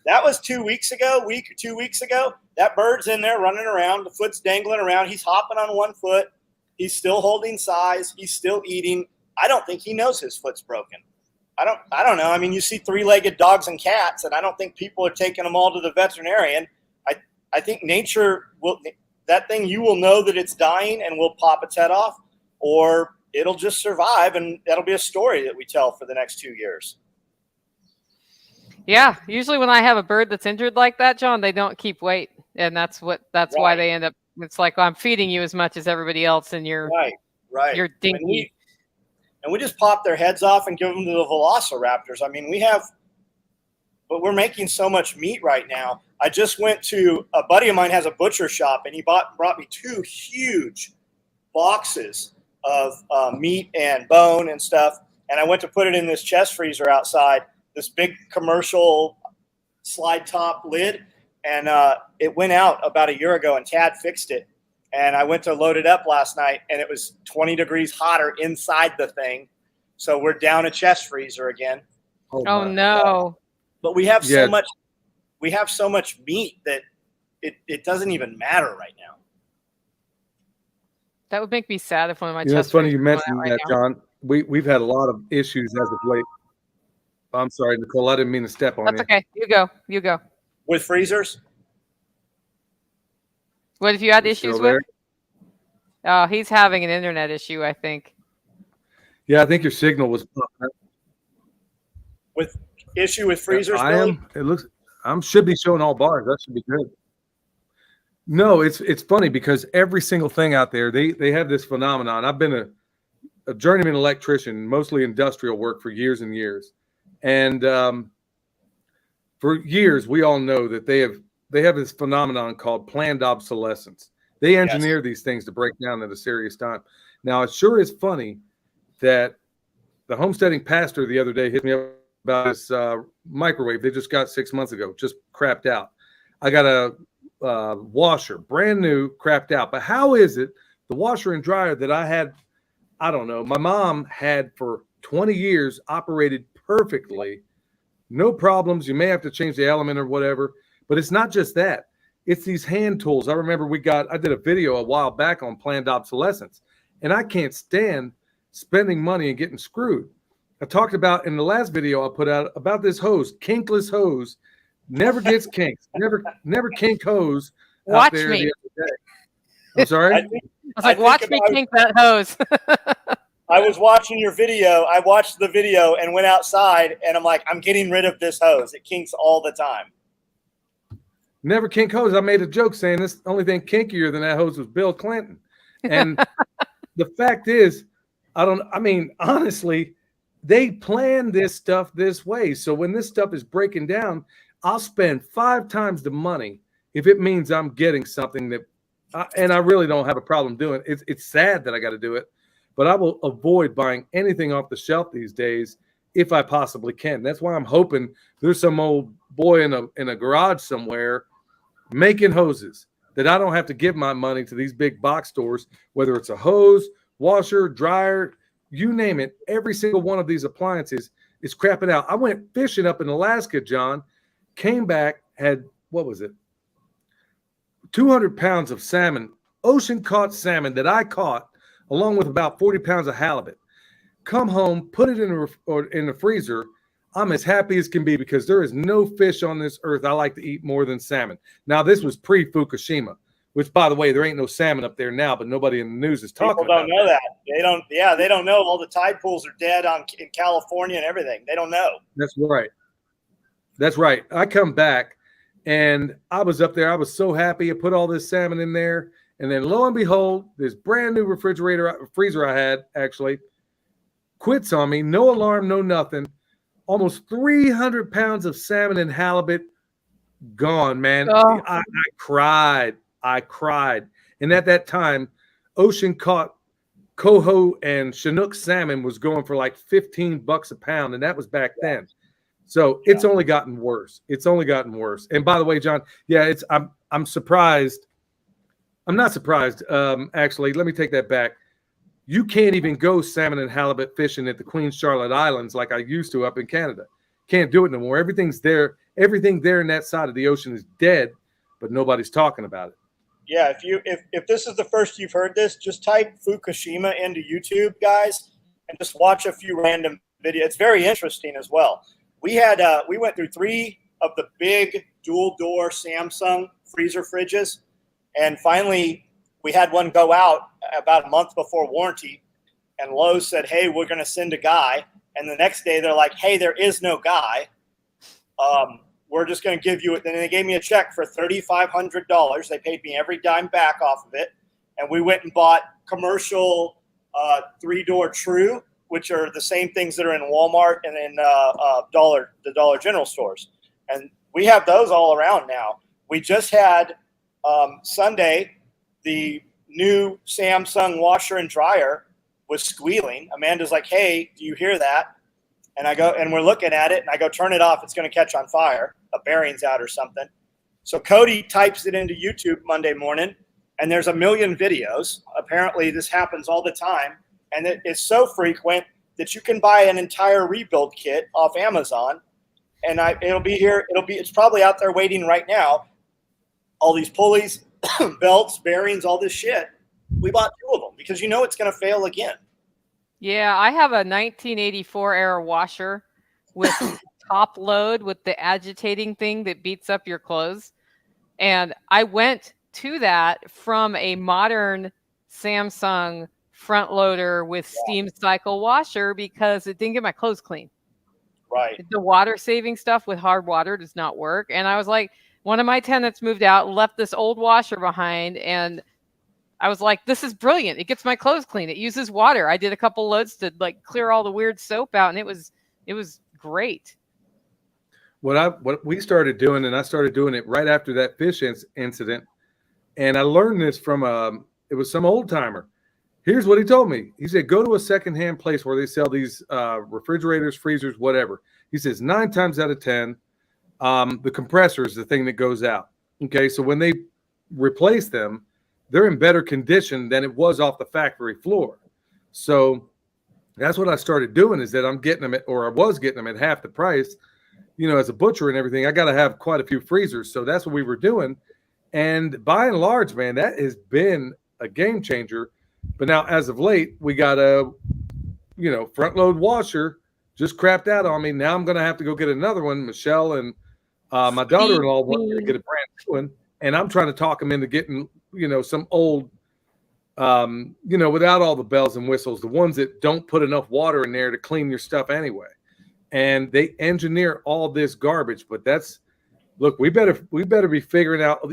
That was 2 weeks ago, week or 2 weeks ago. That bird's in there running around. The foot's dangling around. He's hopping on one foot. He's still holding size. He's still eating. I don't think he knows his foot's broken. I don't know. I mean, you see three-legged dogs and cats, and I don't think people are taking them all to the veterinarian. I think nature will – that thing, you will know that it's dying and will pop its head off, or it'll just survive, and that'll be a story that we tell for the next 2 years.
Yeah, usually when I have a bird that's injured like that, John, they don't keep weight, and that's why they end up. It's like, well, I'm feeding you as much as everybody else, and you're you're dinky.
And we just pop their heads off and give them to the velociraptors. I mean, but we're making so much meat right now. I just went to a buddy of mine has a butcher shop, and he brought me 2 huge boxes of meat and bone and stuff. And I went to put it in this chest freezer outside, this big commercial slide top lid. And it went out about a year ago, and Tad fixed it. And I went to load it up last night, and it was 20 degrees hotter inside the thing. So we're down a chest freezer again.
Oh no.
But we have so much meat that it doesn't even matter right now.
That would make me sad if one of my
It's funny you mentioned that, John. We've had a lot of issues as of late. I'm sorry, Nicole. I didn't mean to step on you.
That's okay. You go.
With freezers?
What have you had issues with? Oh, he's having an internet issue, I think.
Yeah, I think your signal was
with issue with freezers.
I am. It looks. Should be showing all bars. That should be good. No, it's funny because every single thing out there, they have this phenomenon. I've been a journeyman electrician, mostly industrial work for years and years, and for years we all know that they have this phenomenon called planned obsolescence. They engineer these things to break down at a serious time. Now, it sure is funny that the homesteading pastor the other day hit me up about this microwave they just got 6 months ago, just crapped out. I got a washer, brand new, crapped out. But how is it the washer and dryer that I had, I don't know, my mom had for 20 years operated perfectly, no problems. You may have to change the element or whatever, but it's not just that. It's these hand tools. I remember I did a video a while back on planned obsolescence, and I can't stand spending money and getting screwed. I talked about in the last video I put out about this hose, kinkless hose, never gets kinks, never kink hose.
Watch me.
I'm sorry.
I was like, watch me kink that hose.
I was watching your video. I watched the video and went outside, and I'm like, I'm getting rid of this hose. It kinks all the time.
Never kink hose. I made a joke saying this only thing kinkier than that hose was Bill Clinton. And the fact is, honestly, they plan this stuff this way. So when this stuff is breaking down, I'll spend 5 times the money if it means I'm getting something that, and I really don't have a problem doing it. It's sad that I got to do it, but I will avoid buying anything off the shelf these days if I possibly can. That's why I'm hoping there's some old boy in a garage somewhere making hoses that I don't have to give my money to these big box stores, whether it's a hose, washer, dryer, you name it. Every single one of these appliances is crapping out. I went fishing up in Alaska, John, came back, had, 200 pounds of salmon, ocean caught salmon that I caught, along with about 40 pounds of halibut. Come home, put it in the freezer. I'm as happy as can be because there is no fish on this earth I like to eat more than salmon. Now, this was pre-Fukushima, which, by the way, there ain't no salmon up there now, but nobody in the news is talking about it.
People don't know that. They don't. Yeah, they don't know all the tide pools are dead in California and everything. They don't know.
That's right. That's right. I come back, and I was up there. I was so happy. I put all this salmon in there, And then lo and behold, this brand new freezer I had actually quits on me. No alarm, no nothing. Almost 300 pounds of salmon and halibut gone, man.
Oh.
I cried. I cried. And at that time, ocean caught coho and Chinook salmon was going for like $15 a pound. And that was back then. So it's only gotten worse. It's only gotten worse. And by the way, John, yeah, I'm surprised. I'm not surprised. Actually, let me take that back. You can't even go salmon and halibut fishing at the Queen Charlotte Islands like I used to up in Canada. Can't do it no more. Everything's there. Everything there in that side of the ocean is dead, but nobody's talking about it.
Yeah, if this is the first you've heard this, just type Fukushima into YouTube, guys, and just watch a few random videos. It's very interesting as well. We went through 3 of the big dual door Samsung freezer fridges, and finally we had one go out about a month before warranty, and Lowe's said, "Hey, we're going to send a guy." And the next day they're like, "Hey, there is no guy. We're just going to give you it." Then they gave me a check for $3,500. They paid me every dime back off of it. And we went and bought commercial 3-door True, which are the same things that are in Walmart and in the Dollar General stores. And we have those all around now. We just had Sunday, the new Samsung washer and dryer was squealing. Amanda's like, "Hey, do you hear that?" And I go, and we're looking at it, and I go, "Turn it off. It's going to catch on fire. A bearing's out or something." So Cody types it into YouTube Monday morning, and there's a million videos. Apparently this happens all the time. And it is so frequent that you can buy an entire rebuild kit off Amazon, and it'll be here. It's probably out there waiting right now. All these pulleys, belts, bearings, all this shit. We bought 2 of them because you know it's going to fail again.
Yeah, I have a 1984 era washer with top load with the agitating thing that beats up your clothes. And I went to that from a modern Samsung front loader with steam cycle washer because it didn't get my clothes clean.
Right.
The water saving stuff with hard water does not work. And I was like, one of my tenants moved out, left this old washer behind, and I was like, this is brilliant. It gets my clothes clean. It uses water. I did a couple loads to like clear all the weird soap out, and it was great.
What we started doing, and I started doing it right after that fish incident, and I learned this from it was some old timer. Here's what he told me. He said, go to a secondhand place where they sell these refrigerators, freezers, whatever. He says 9 times out of 10, the compressor is the thing that goes out. Okay, so when they replace them, they're in better condition than it was off the factory floor. So that's what I started doing, is that I was getting them at half the price. You know, as a butcher and everything, I got to have quite a few freezers. So that's what we were doing. And by and large, man, that has been a game changer. But now, as of late, we got a, front load washer just crapped out on me. Now I'm going to have to go get another one. Michelle and my daughter-in-law want to get a brand new one. And I'm trying to talk them into getting, some old, without all the bells and whistles, the ones that don't put enough water in there to clean your stuff anyway. And they engineer all this garbage. But look, we better be figuring out,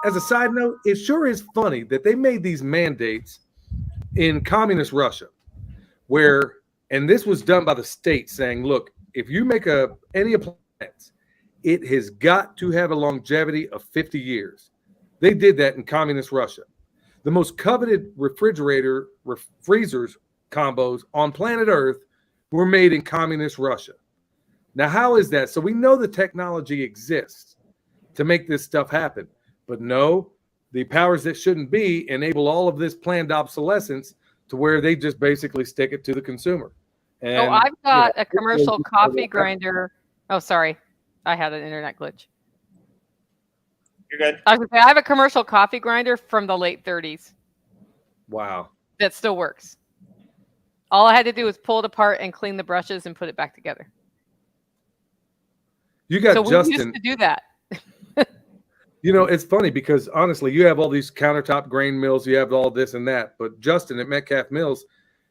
as a side note, it sure is funny that they made these mandates in communist Russia and this was done by the state saying, look, if you make any appliance, it has got to have a longevity of 50 years. They did that in communist Russia. The most coveted freezers combos on planet Earth were made in communist Russia. Now, how is that? So we know the technology exists to make this stuff happen. But no, the powers that shouldn't be enable all of this planned obsolescence to where they just basically stick it to the consumer. And,
I've got a commercial coffee grinder. Oh, sorry. I had an internet glitch.
You're good.
I have a commercial coffee grinder from the late 30s.
Wow.
That still works. All I had to do was pull it apart and clean the brushes and put it back together.
You got Justin.
We used to do that.
It's funny because honestly, you have all these countertop grain mills, you have all this and that, but Justin at Metcalf Mills,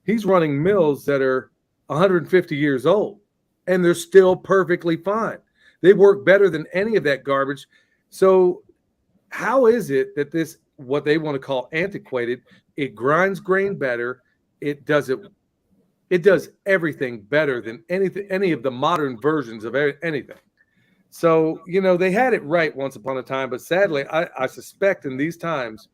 he's running mills that are 150 years old and they're still perfectly fine. They work better than any of that garbage. So how is it that this what they want to call antiquated. It grinds grain better. It does everything better than any of the modern versions of anything. So, they had it right once upon a time, but sadly, I suspect in these times,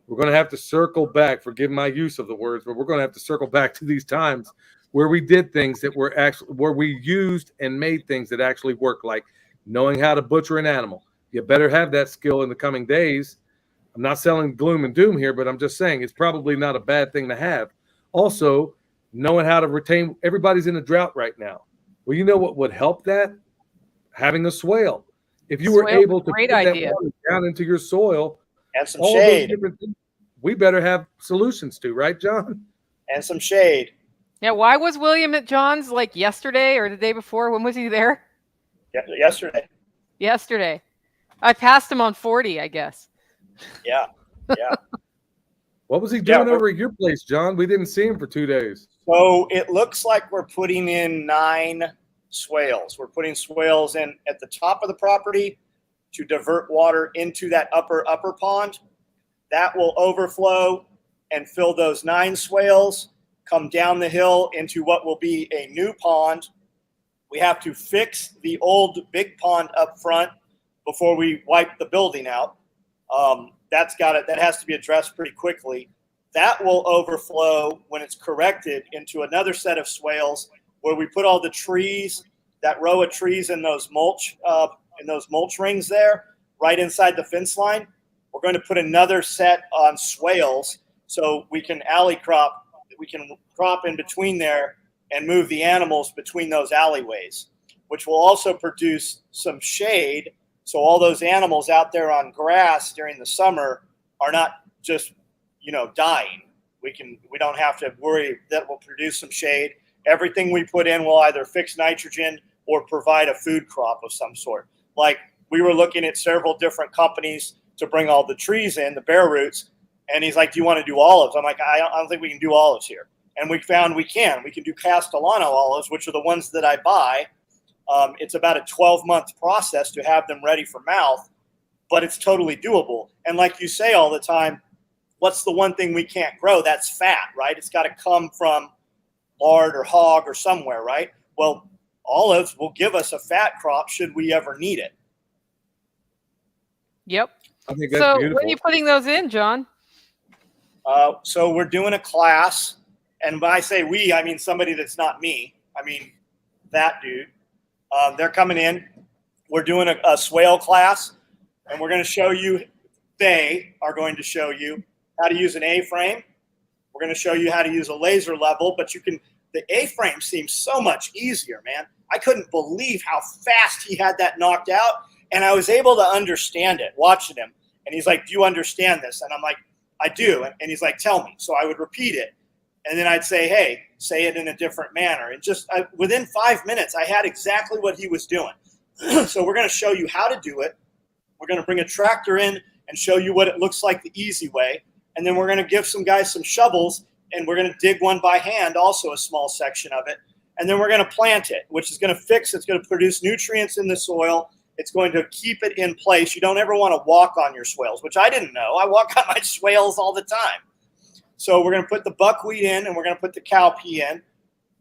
we're going to have to circle back, forgive my use of the words, but we're going to have to circle back to these times where we did things that were actually, where we used and made things that actually work, like knowing how to butcher an animal. You better have that skill in the coming days. I'm not selling gloom and doom here, but I'm just saying it's probably not a bad thing to have. Also, knowing how to retain, everybody's in a drought right now. Well, you know what would help that? Having a swale. If you were
Swale's
able
a
to
great
put that
idea.
water down into your soil,
And some
all those
shade.
different things, we better have solutions to, right, John?
And some shade.
Yeah, why was William at John's like yesterday or the day before? When was he there?
Yesterday.
Yesterday. I passed him on 40, I guess.
Yeah. Yeah.
What was he doing
Yeah,
over at your place, John? We didn't see him for 2 days.
So it looks like we're putting in 9 swales. We're putting swales in at the top of the property to divert water into that upper pond. That will overflow and fill those 9 swales, come down the hill into what will be a new pond. We have to fix the old big pond up front before we wipe the building out. That has to be addressed pretty quickly. That will overflow when it's corrected into another set of swales where we put all the trees, that row of trees in those mulch rings there, right inside the fence line. We're going to put another set on swales so we can crop in between there and move the animals between those alleyways, which will also produce some shade. So all those animals out there on grass during the summer are not just, dying. We don't have to worry. That will produce some shade. Everything we put in will either fix nitrogen or provide a food crop of some sort. Like, we were looking at several different companies to bring all the trees in, the bare roots. And he's like, do you want to do olives? I'm like, I don't think we can do olives here. And we found we can do Castellano olives, which are the ones that I buy. It's about a 12-month process to have them ready for mouth, but it's totally doable. And like you say all the time, what's the one thing we can't grow? That's fat, right? It's got to come from lard or hog or somewhere, right? Well, olives will give us a fat crop should we ever need it.
Yep.
I think that's
So
beautiful.
when are you putting those in, John?
So we're doing a class. And when I say we, I mean somebody that's not me. I mean that dude. They're coming in. We're doing a swale class, and we're going to show you, they are going to show you how to use an A-frame. We're going to show you how to use a laser level, but the A-frame seems so much easier, man. I couldn't believe how fast he had that knocked out, and I was able to understand it watching him. And he's like, do you understand this? And I'm like, I do. And he's like, tell me. So I would repeat it. And then I'd say, hey, say it in a different manner. And within 5 minutes, I had exactly what he was doing. So we're going to show you how to do it. We're going to bring a tractor in and show you what it looks like the easy way. And then we're going to give some guys some shovels, and we're going to dig one by hand, also a small section of it. And then we're going to plant it, which is going to it's going to produce nutrients in the soil. It's going to keep it in place. You don't ever want to walk on your swales, which I didn't know. I walk on my swales all the time. So we're going to put the buckwheat in, and we're going to put the cowpea in.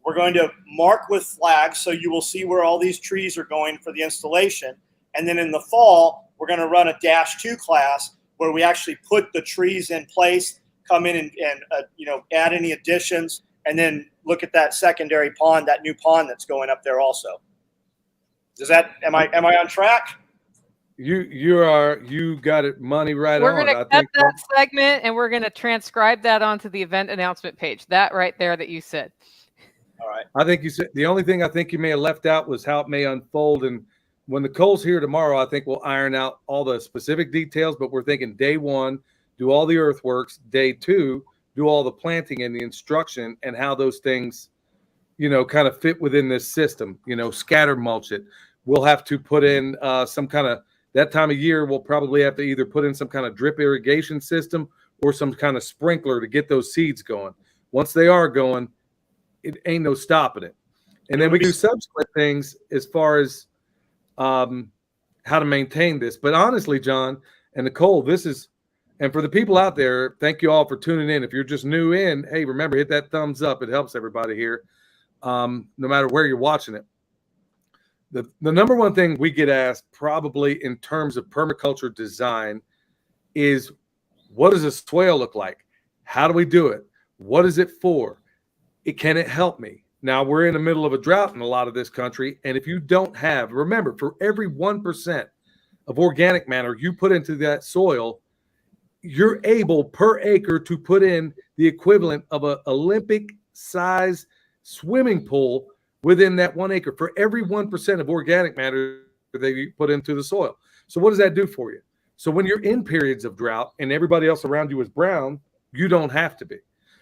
We're going to mark with flags so you will see where all these trees are going for the installation. And then in the fall, we're going to run a -2 class where we actually put the trees in place, come in and add any additions, and then look at that secondary pond, that new pond that's going up there also. Am I on track?
You got it money right
We're
on.
going to cut that segment, and we're going to transcribe that onto the event announcement page. That right there that you said.
All right.
I think you said the only thing I think you may have left out was how it may unfold. And when the Cole's here tomorrow, I think we'll iron out all the specific details. But we're thinking day 1, do all the earthworks. Day 2, do all the planting and the instruction and how those things, kind of fit within this system. Scatter mulch it. We'll have to put in some kind of. That time of year, we'll probably have to either put in some kind of drip irrigation system or some kind of sprinkler to get those seeds going. Once they are going, it ain't no stopping it. And then we do subsequent things as far as how to maintain this. But honestly, John and Nicole, this is And for the people out there, thank you all for tuning in. If you're just new in, hey, remember, hit that thumbs up. It helps everybody here, no matter where you're watching it. The number one thing we get asked probably in terms of permaculture design is, what does a swale look like? How do we do it? What is it for? Can it help me? Now, we're in the middle of a drought in a lot of this country. And if you don't have, remember, for every 1% of organic matter you put into that soil, you're able per acre to put in the equivalent of an Olympic size swimming pool within that 1 acre for every 1% of organic matter that you put into the soil. So what does that do for you? So when you're in periods of drought and everybody else around you is brown, you don't have to be.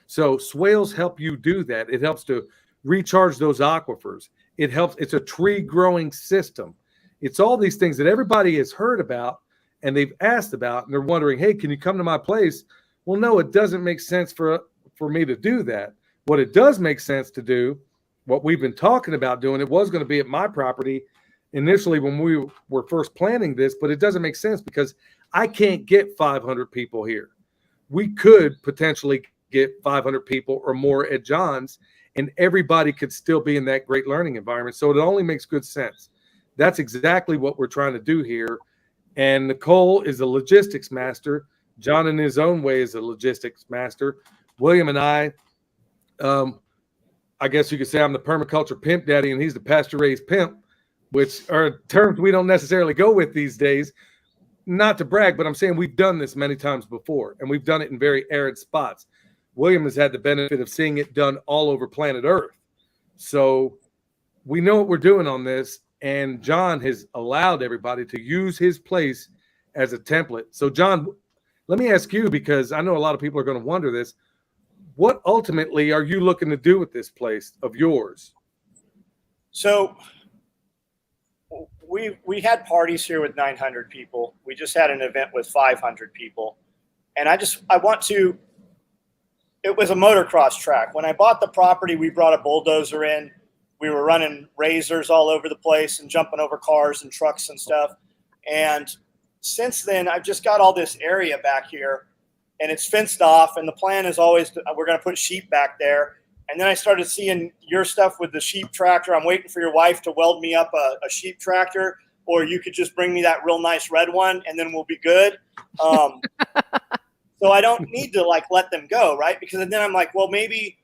So swales help you do that. It helps to recharge those aquifers. It helps. It's a tree growing system. It's all these things that everybody has heard about and they've asked about, and they're wondering, hey, can you come to my place? Well, no, it doesn't make sense for me to do that. What it does make sense to do, what we've been talking about doing, it was going to be at my property initially when we were first planning this, but it doesn't make sense because I can't get 500 people here. We could potentially get 500 people or more at John's, and everybody could still be in that great learning environment. So it only makes good sense. That's exactly what we're trying to do here. And Nicole is a logistics master. John, in his own way, is a logistics master. William and I guess you could say I'm the permaculture pimp daddy, and he's the pasture-raised pimp, which are terms we don't necessarily go with these days. Not to brag, but I'm saying we've done this many times before, and we've done it in very arid spots. William has had the benefit of seeing it done all over planet Earth. So we know what we're doing on this. And John has allowed everybody to use his place as a template. So, John, let me ask you, because I know a lot of people are going to wonder this. What ultimately are you looking to do with this place of yours?
So we had parties here with 900 people. We just had an event with 500 people. And it was a motocross track. When I bought the property, we brought a bulldozer in. We were running razors all over the place and jumping over cars and trucks and stuff. And since then, I've just got all this area back here, and it's fenced off. And the plan is always we're going to put sheep back there. And then I started seeing your stuff with the sheep tractor. I'm waiting for your wife to weld me up a sheep tractor, or you could just bring me that real nice red one, and then we'll be good. So I don't need to let them go, right? Because then I'm like, well, maybe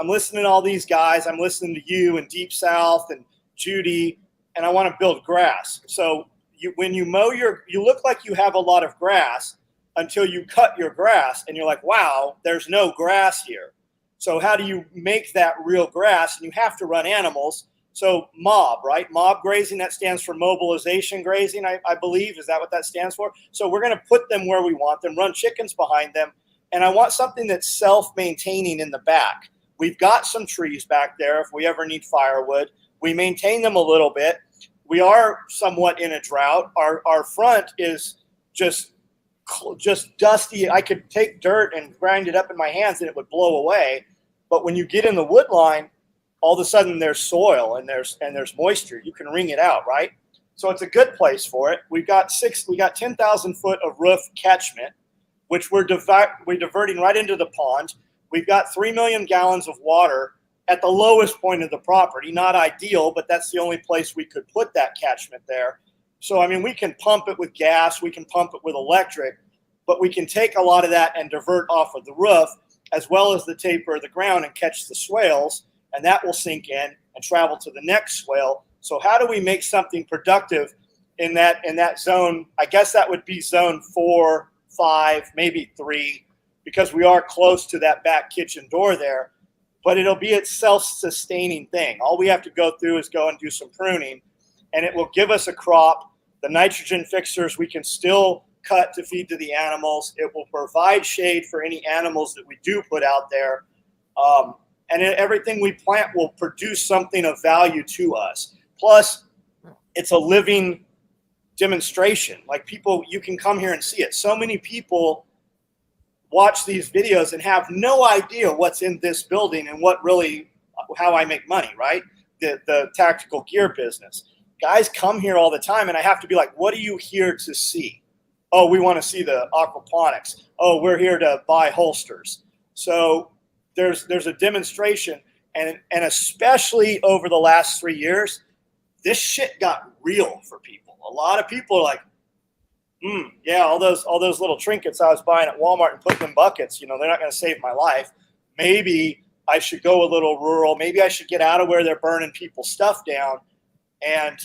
I'm listening to all these guys. I'm listening to you and Deep South and Judy, and I want to build grass. So when you mow you look like you have a lot of grass until you cut your grass, and you're like, wow, there's no grass here. So how do you make that real grass? And you have to run animals. So MOB, right? MOB grazing, that stands for mobilization grazing, I believe. Is that what that stands for? So we're going to put them where we want them, run chickens behind them. And I want something that's self-maintaining in the back. We've got some trees back there if we ever need firewood. We maintain them a little bit. We are somewhat in a drought. Our front is just dusty. I could take dirt and grind it up in my hands and it would blow away. But when you get in the wood line, all of a sudden there's soil and there's moisture. You can wring it out, right? So it's a good place for it. We got 10,000 foot of roof catchment, which we're diverting right into the pond. We've got 3 million gallons of water at the lowest point of the property. Not ideal, but that's the only place we could put that catchment there. So, I mean, we can pump it with gas, we can pump it with electric, but we can take a lot of that and divert off of the roof, as well as the taper of the ground, and catch the swales, and that will sink in and travel to the next swale. So how do we make something productive in that zone? I guess that would be zone 4, 5, maybe 3, because we are close to that back kitchen door there, but it'll be a self-sustaining thing. All we have to go through is go and do some pruning, and it will give us a crop. The nitrogen fixers we can still cut to feed to the animals. It will provide shade for any animals that we do put out there. And everything we plant will produce something of value to us. Plus, it's a living demonstration. Like, people, you can come here and see it. So many people watch these videos and have no idea what's in this building and how I make money, right? The tactical gear business. Guys come here all the time, and I have to be like, what are you here to see? Oh, we want to see the aquaponics. Oh, we're here to buy holsters. So there's a demonstration, and especially over the last 3 years, this shit got real for people. A lot of people are like, yeah, all those little trinkets I was buying at Walmart and putting in buckets, they're not going to save my life. Maybe I should go a little rural. Maybe I should get out of where they're burning people's stuff down. And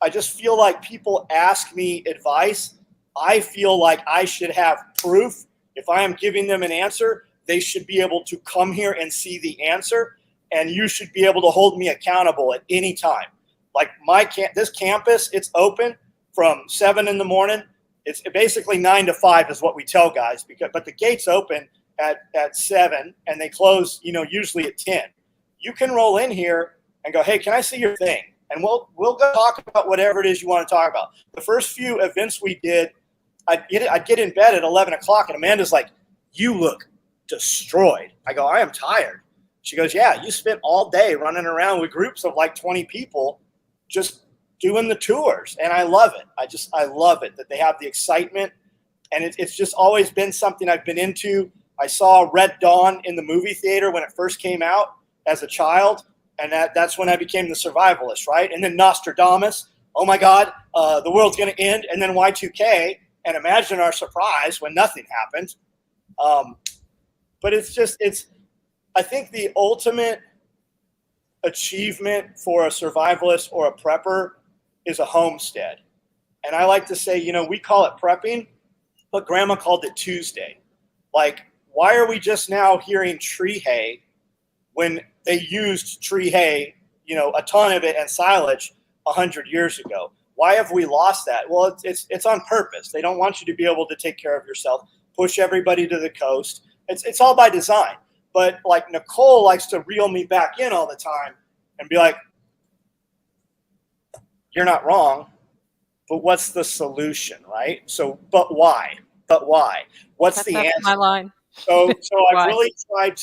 I just feel like people ask me advice. I feel like I should have proof. If I am giving them an answer, they should be able to come here and see the answer. And you should be able to hold me accountable at any time. Like this campus, it's open from 7 in the morning. It's basically 9 to 5 is what we tell guys, but the gates open at 7 and they close, usually at 10. You can roll in here and go, hey, can I see your thing? And we'll go talk about whatever it is you want to talk about. The first few events we did, I'd get in bed at 11 o'clock and Amanda's like, you look destroyed. I go, I am tired. She goes, yeah, you spent all day running around with groups of like 20 people just doing the tours. And I love it. I love it that they have the excitement. And it's just always been something I've been into. I saw Red Dawn in the movie theater when it first came out as a child. And that's when I became the survivalist, right? And then Nostradamus, oh my God, the world's going to end. And then Y2K, and imagine our surprise when nothing happened. But I think the ultimate achievement for a survivalist or a prepper is a homestead. And I like to say, we call it prepping, but Grandma called it Tuesday. Like, why are we just now hearing tree hay when they used tree hay, a ton of it and silage 100 years ago? Why have we lost that? Well, it's on purpose. They don't want you to be able to take care of yourself, push everybody to the coast. It's all by design. But like Nicole likes to reel me back in all the time and be like, you're not wrong, but what's the solution, right? So, but why? But why? What's the answer?
My line.
So I've really tried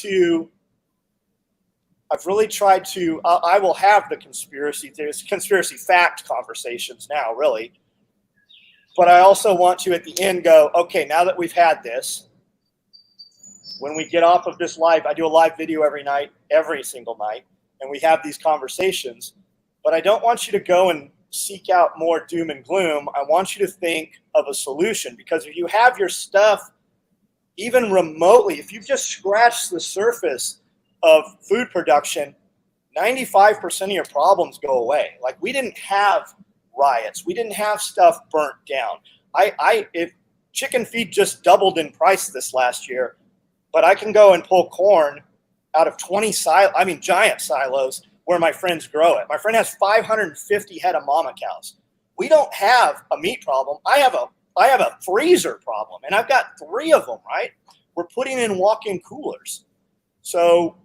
to, I will have the conspiracy fact conversations now, really. But I also want to, at the end, go, okay, now that we've had this, when we get off of this live, I do a live video every single night, and we have these conversations. But I don't want you to go and seek out more doom and gloom. I want you to think of a solution, because if you have your stuff, even remotely, if you've just scratched the surface of food production, 95% of your problems go away. Like, we didn't have riots. We didn't have stuff burnt down. If chicken feed just doubled in price this last year, but I can go and pull corn out of giant silos where my friends grow it. My friend has 550 head of mama cows. We don't have a meat problem. I have a freezer problem, and I've got 3 of them, right? We're putting in walk-in coolers. So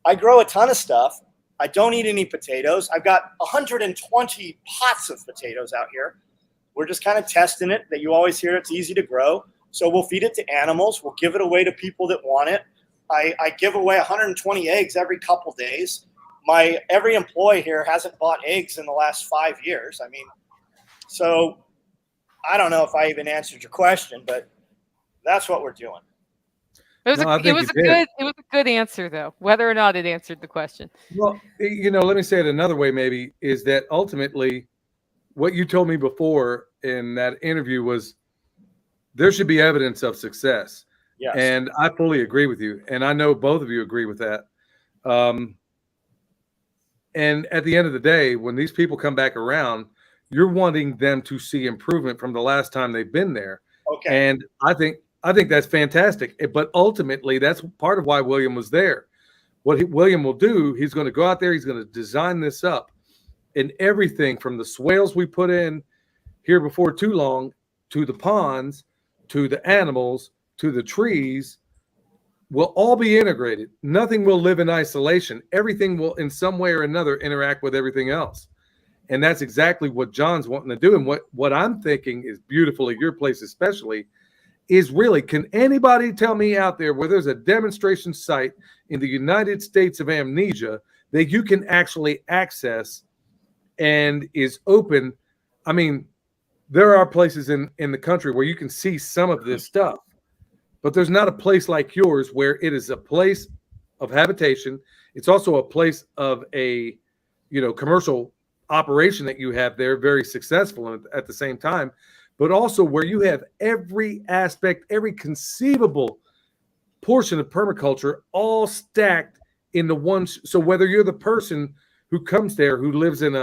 I grow a ton of stuff. I don't eat any potatoes. I've got 120 pots of potatoes out here. We're just kind of testing it, that you always hear it's easy to grow. So we'll feed it to animals. We'll give it away to people that want it. I give away 120 eggs every couple days. Every employee here hasn't bought eggs in the last 5 years. So I don't know if I even answered your question, but that's what we're doing.
It was a good answer, though, whether or not it answered the question.
Well, let me say it another way, maybe, is that ultimately what you told me before in that interview was there should be evidence of success.
Yes.
And I fully agree with you. And I know both of you agree with that. And at the end of the day, when these people come back around, you're wanting them to see improvement from the last time they've been there.
Okay.
And I think that's fantastic. But ultimately, that's part of why William was there. What William will do, he's going to go out there, he's going to design this up. And everything from the swales we put in here before too long, to the ponds, to the animals, to the trees, will all be integrated. Nothing will live in isolation. Everything will in some way or another interact with everything else. And that's exactly what John's wanting to do. And what I'm thinking is beautiful at your place especially is really, can anybody tell me out there where there's a demonstration site in the United States of Amnesia that you can actually access and is open? there are places in the country where you can see some of this stuff, but there's not a place like yours where it is a place of habitation. It's also a place of a, commercial operation that you have there, very successful at the same time, but also where you have every aspect, every conceivable portion of permaculture all stacked in the one. So whether you're the person who comes there, who lives in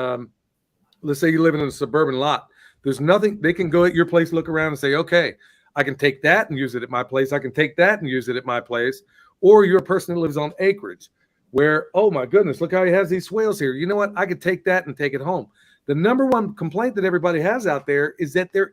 let's say you live in a suburban lot, there's nothing, they can go at your place, look around and say, okay, I can take that and use it at my place. I can take that and use it at my place. Or you're a person that lives on acreage where, oh my goodness, look how he has these swales here. You know what? I could take that and take it home. The number one complaint that everybody has out there is that there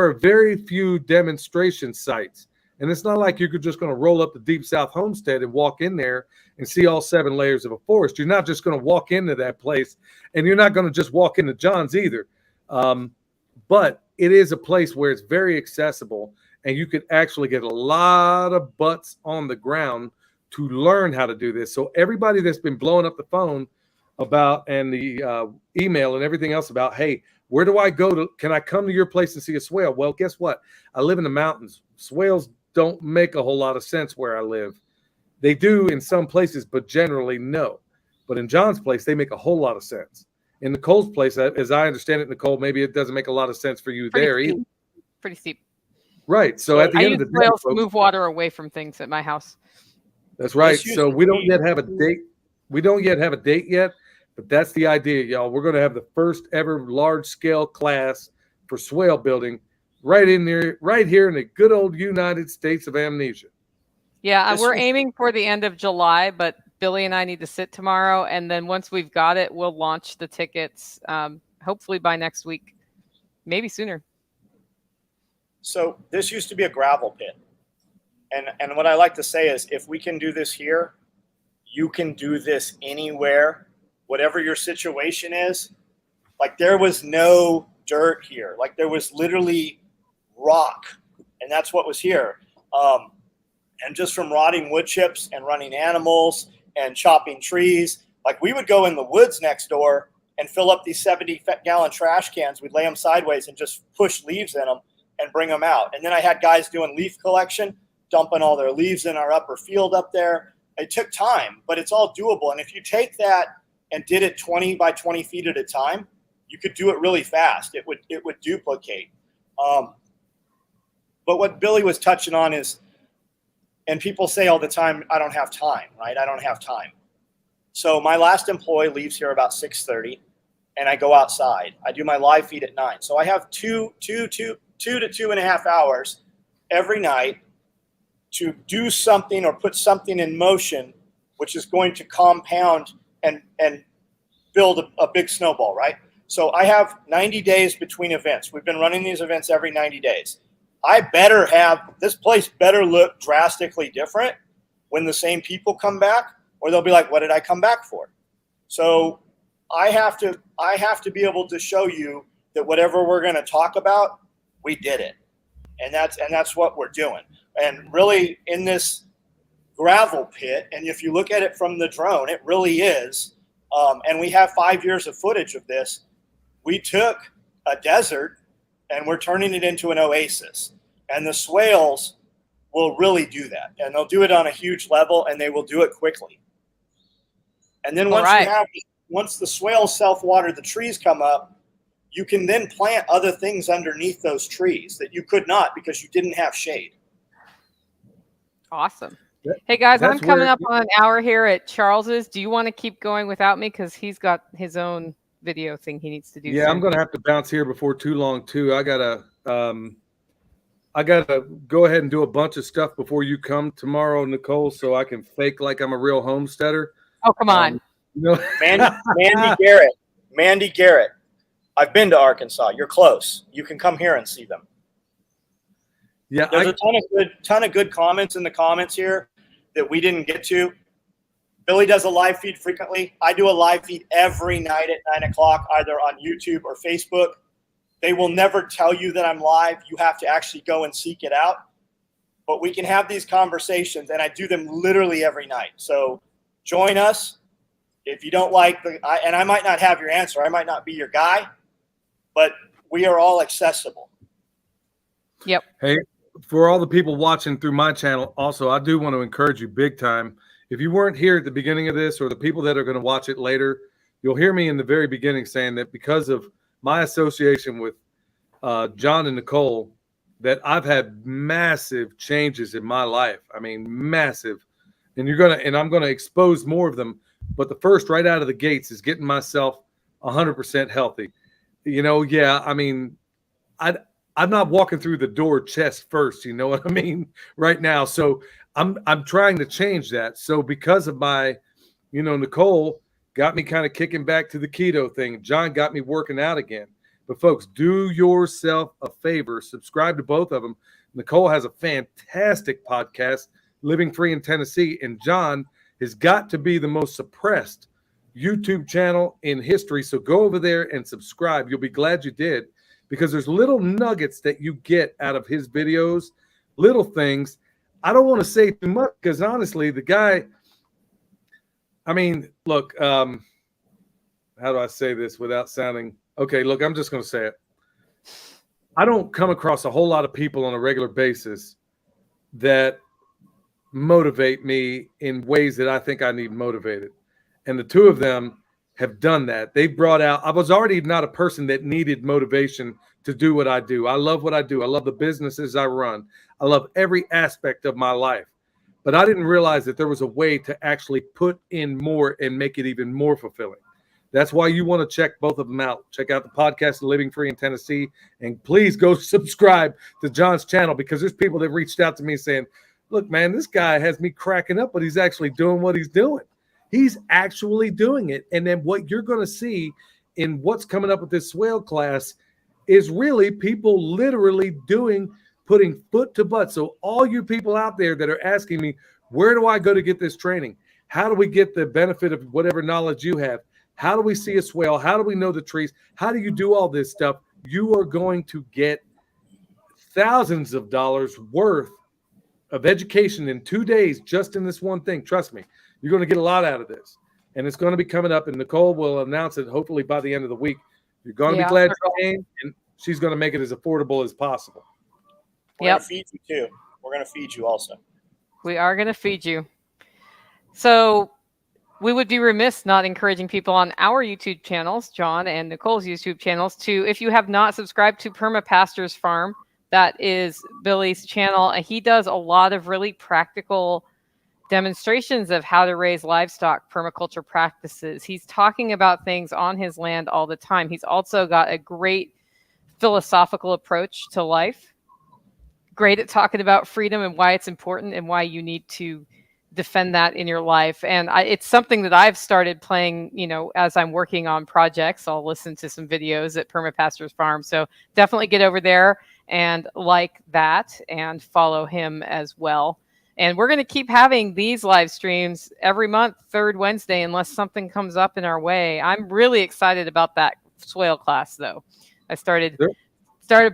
are very few demonstration sites. And it's not like you're just going to roll up the Deep South Homestead and walk in there and see all 7 layers of a forest. You're not just going to walk into that place, and you're not going to just walk into John's either. But it is a place where it's very accessible, and you could actually get a lot of butts on the ground to learn how to do this. So everybody that's been blowing up the phone about, and the email and everything else about, hey, where do I go can I come to your place and see a swale? Well, guess what? I live in the mountains. Swales don't make a whole lot of sense where I live. They do in some places, but generally no. But in John's place, they make a whole lot of sense. In Nicole's place, as I understand it, Nicole, maybe it doesn't make a lot of sense for you there either.
Pretty steep.
Right. So at the end of the day,
folks, move water away from things at my house.
That's right. So we don't yet have a date. We don't yet have a date yet, but that's the idea, y'all. We're going to have the first ever large scale class for swale building right here in the good old United States of Amnesia.
Yeah, we're aiming for the end of July, but Billy and I need to sit tomorrow, and then once we've got it, we'll launch the tickets, hopefully by next week, maybe sooner.
So this used to be a gravel pit. And what I like to say is, if we can do this here, you can do this anywhere, whatever your situation is. Like, there was no dirt here. Like, there was literally rock, and that's what was here. And just from rotting wood chips and running animals and chopping trees, like, we would go in the woods next door and fill up these 70-gallon trash cans. We'd lay them sideways and just push leaves in them and bring them out. And then I had guys doing leaf collection, dumping all their leaves in our upper field up there. It took time, but it's all doable. And if you take that and did it 20 by 20 feet at a time, you could do it really fast. It would duplicate. But what Billy was touching on is, and people say all the time, I don't have time, right? I don't have time. So my last employee leaves here about 6:30, and I go outside. I do my live feed at 9. So I have 2 to 2.5 hours every night to do something or put something in motion, which is going to compound and build a big snowball, right? So I have 90 days between events. We've been running these events every 90 days. This place better look drastically different when the same people come back, or they'll be like, what did I come back for? So I have to be able to show you that whatever we're going to talk about, we did it. And that's what we're doing. And really, in this gravel pit, and if you look at it from the drone, it really is. And we have 5 years of footage of this. We took a desert and we're turning it into an oasis. And the swales will really do that. And they'll do it on a huge level, and they will do it quickly. And then once the swales self-water, the trees come up, you can then plant other things underneath those trees that you could not because you didn't have shade.
Awesome. Hey guys, I'm coming up on an hour here at Charles's. Do you want to keep going without me? Because he's got his own video thing he needs to do.
Yeah, soon. I'm going to have to bounce here before too long too. I gotta go ahead and do a bunch of stuff before you come tomorrow, Nicole, so I can fake like I'm a real homesteader.
Oh, come on.
Mandy Garrett. I've been to Arkansas. You're close. You can come here and see them.
Yeah,
there's a ton of good comments in the comments here that we didn't get to. Billy does a live feed frequently. I do a live feed every night at 9 o'clock, either on YouTube or Facebook. They will never tell you that I'm live. You have to actually go and seek it out. But we can have these conversations, and I do them literally every night. So join us. If you don't like and I might not have your answer. I might not be your guy. But we are all accessible.
Yep.
Hey, for all the people watching through my channel, also, I do want to encourage you big time. If you weren't here at the beginning of this, or the people that are going to watch it later, you'll hear me in the very beginning saying that because of my association with John and Nicole, that I've had massive changes in my life. I mean, massive. And I'm going to expose more of them. But the first right out of the gates is getting myself 100% healthy. I mean, I'm not walking through the door chest first, you know what I mean, right now. So I'm trying to change that. So because of my, Nicole got me kind of kicking back to the keto thing. John got me working out again. But folks, do yourself a favor, subscribe to both of them. Nicole has a fantastic podcast, Living Free in Tennessee, and John has got to be the most suppressed YouTube channel in history. So go over there and subscribe. You'll be glad you did, because there's little nuggets that you get out of his videos, little things. I don't want to say too much because honestly, the guy, I mean, look, how do I say this without sounding, okay, look, I'm just going to say it. I don't come across a whole lot of people on a regular basis that motivate me in ways that I think I need motivated. And the two of them have done that. They've brought out, I was already not a person that needed motivation to do what I do. I love what I do. I love the businesses I run. I love every aspect of my life. But I didn't realize that there was a way to actually put in more and make it even more fulfilling. That's why you want to check both of them out. Check out the podcast, Living Free in Tennessee, and please go subscribe to John's channel, because there's people that reached out to me saying, look, man, this guy has me cracking up, but he's actually doing what he's doing. He's actually doing it. And then what you're going to see in what's coming up with this swale class is really people literally putting foot to butt. So all you people out there that are asking me, where do I go to get this training? How do we get the benefit of whatever knowledge you have? How do we see a swale? How do we know the trees? How do you do all this stuff? You are going to get thousands of dollars worth of education in 2 days just in this one thing. Trust me, you're going to get a lot out of this. And it's going to be coming up, and Nicole will announce it hopefully by the end of the week. You're going to be glad you came, and she's going to make it as affordable as possible.
We're going to feed you too. We're going to feed you also.
We are going to feed you. So we would be remiss not encouraging people on our YouTube channels, John and Nicole's YouTube channels, to, if you have not subscribed to Perma Pastures Farm, that is Billy's channel. And he does a lot of really practical demonstrations of how to raise livestock, permaculture practices. He's talking about things on his land all the time. He's also got a great philosophical approach to life. Great at talking about freedom and why it's important and why you need to defend that in your life. And it's something that I've started playing, as I'm working on projects. I'll listen to some videos at Perma Pastures Farm. So definitely get over there and like that and follow him as well. And we're going to keep having these live streams every month, third Wednesday, unless something comes up in our way. I'm really excited about that swale class, though. I started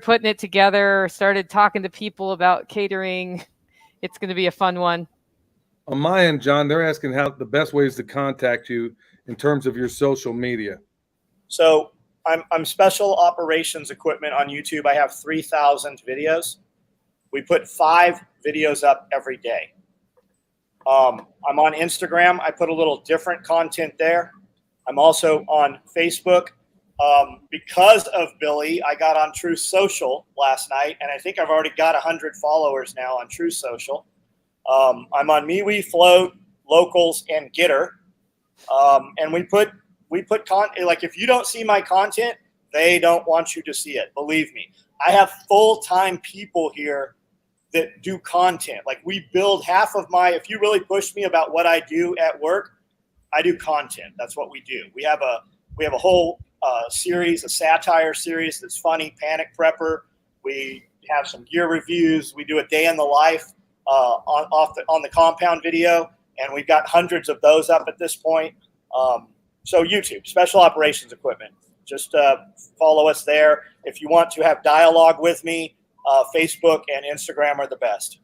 putting it together, started talking to people about catering. It's going to be a fun one.
On my end, John, they're asking how the best ways to contact you in terms of your social media.
So I'm special operations equipment on YouTube. I have 3,000 videos. We put 5 videos up every day. I'm on Instagram. I put a little different content there. I'm also on Facebook. Because of Billy, I got on Truth Social last night, and I think I've already got 100 followers now on Truth Social. I'm on MeWe, Float, Locals, and Gitter. And we put content, like if you don't see my content, they don't want you to see it. Believe me. I have full-time people here that do content. Like we build half of if you really push me about what I do at work, I do content. That's what we do. We have a whole series, a satire series that's funny, Panic Prepper. We have some gear reviews. We do a day in the life on the compound video, and we've got hundreds of those up at this point. So YouTube, Special Operations Equipment. Just follow us there. If you want to have dialogue with me, Facebook and Instagram are the best.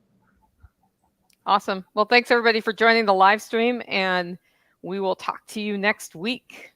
Awesome. Well, thanks everybody for joining the live stream, and we will talk to you next week.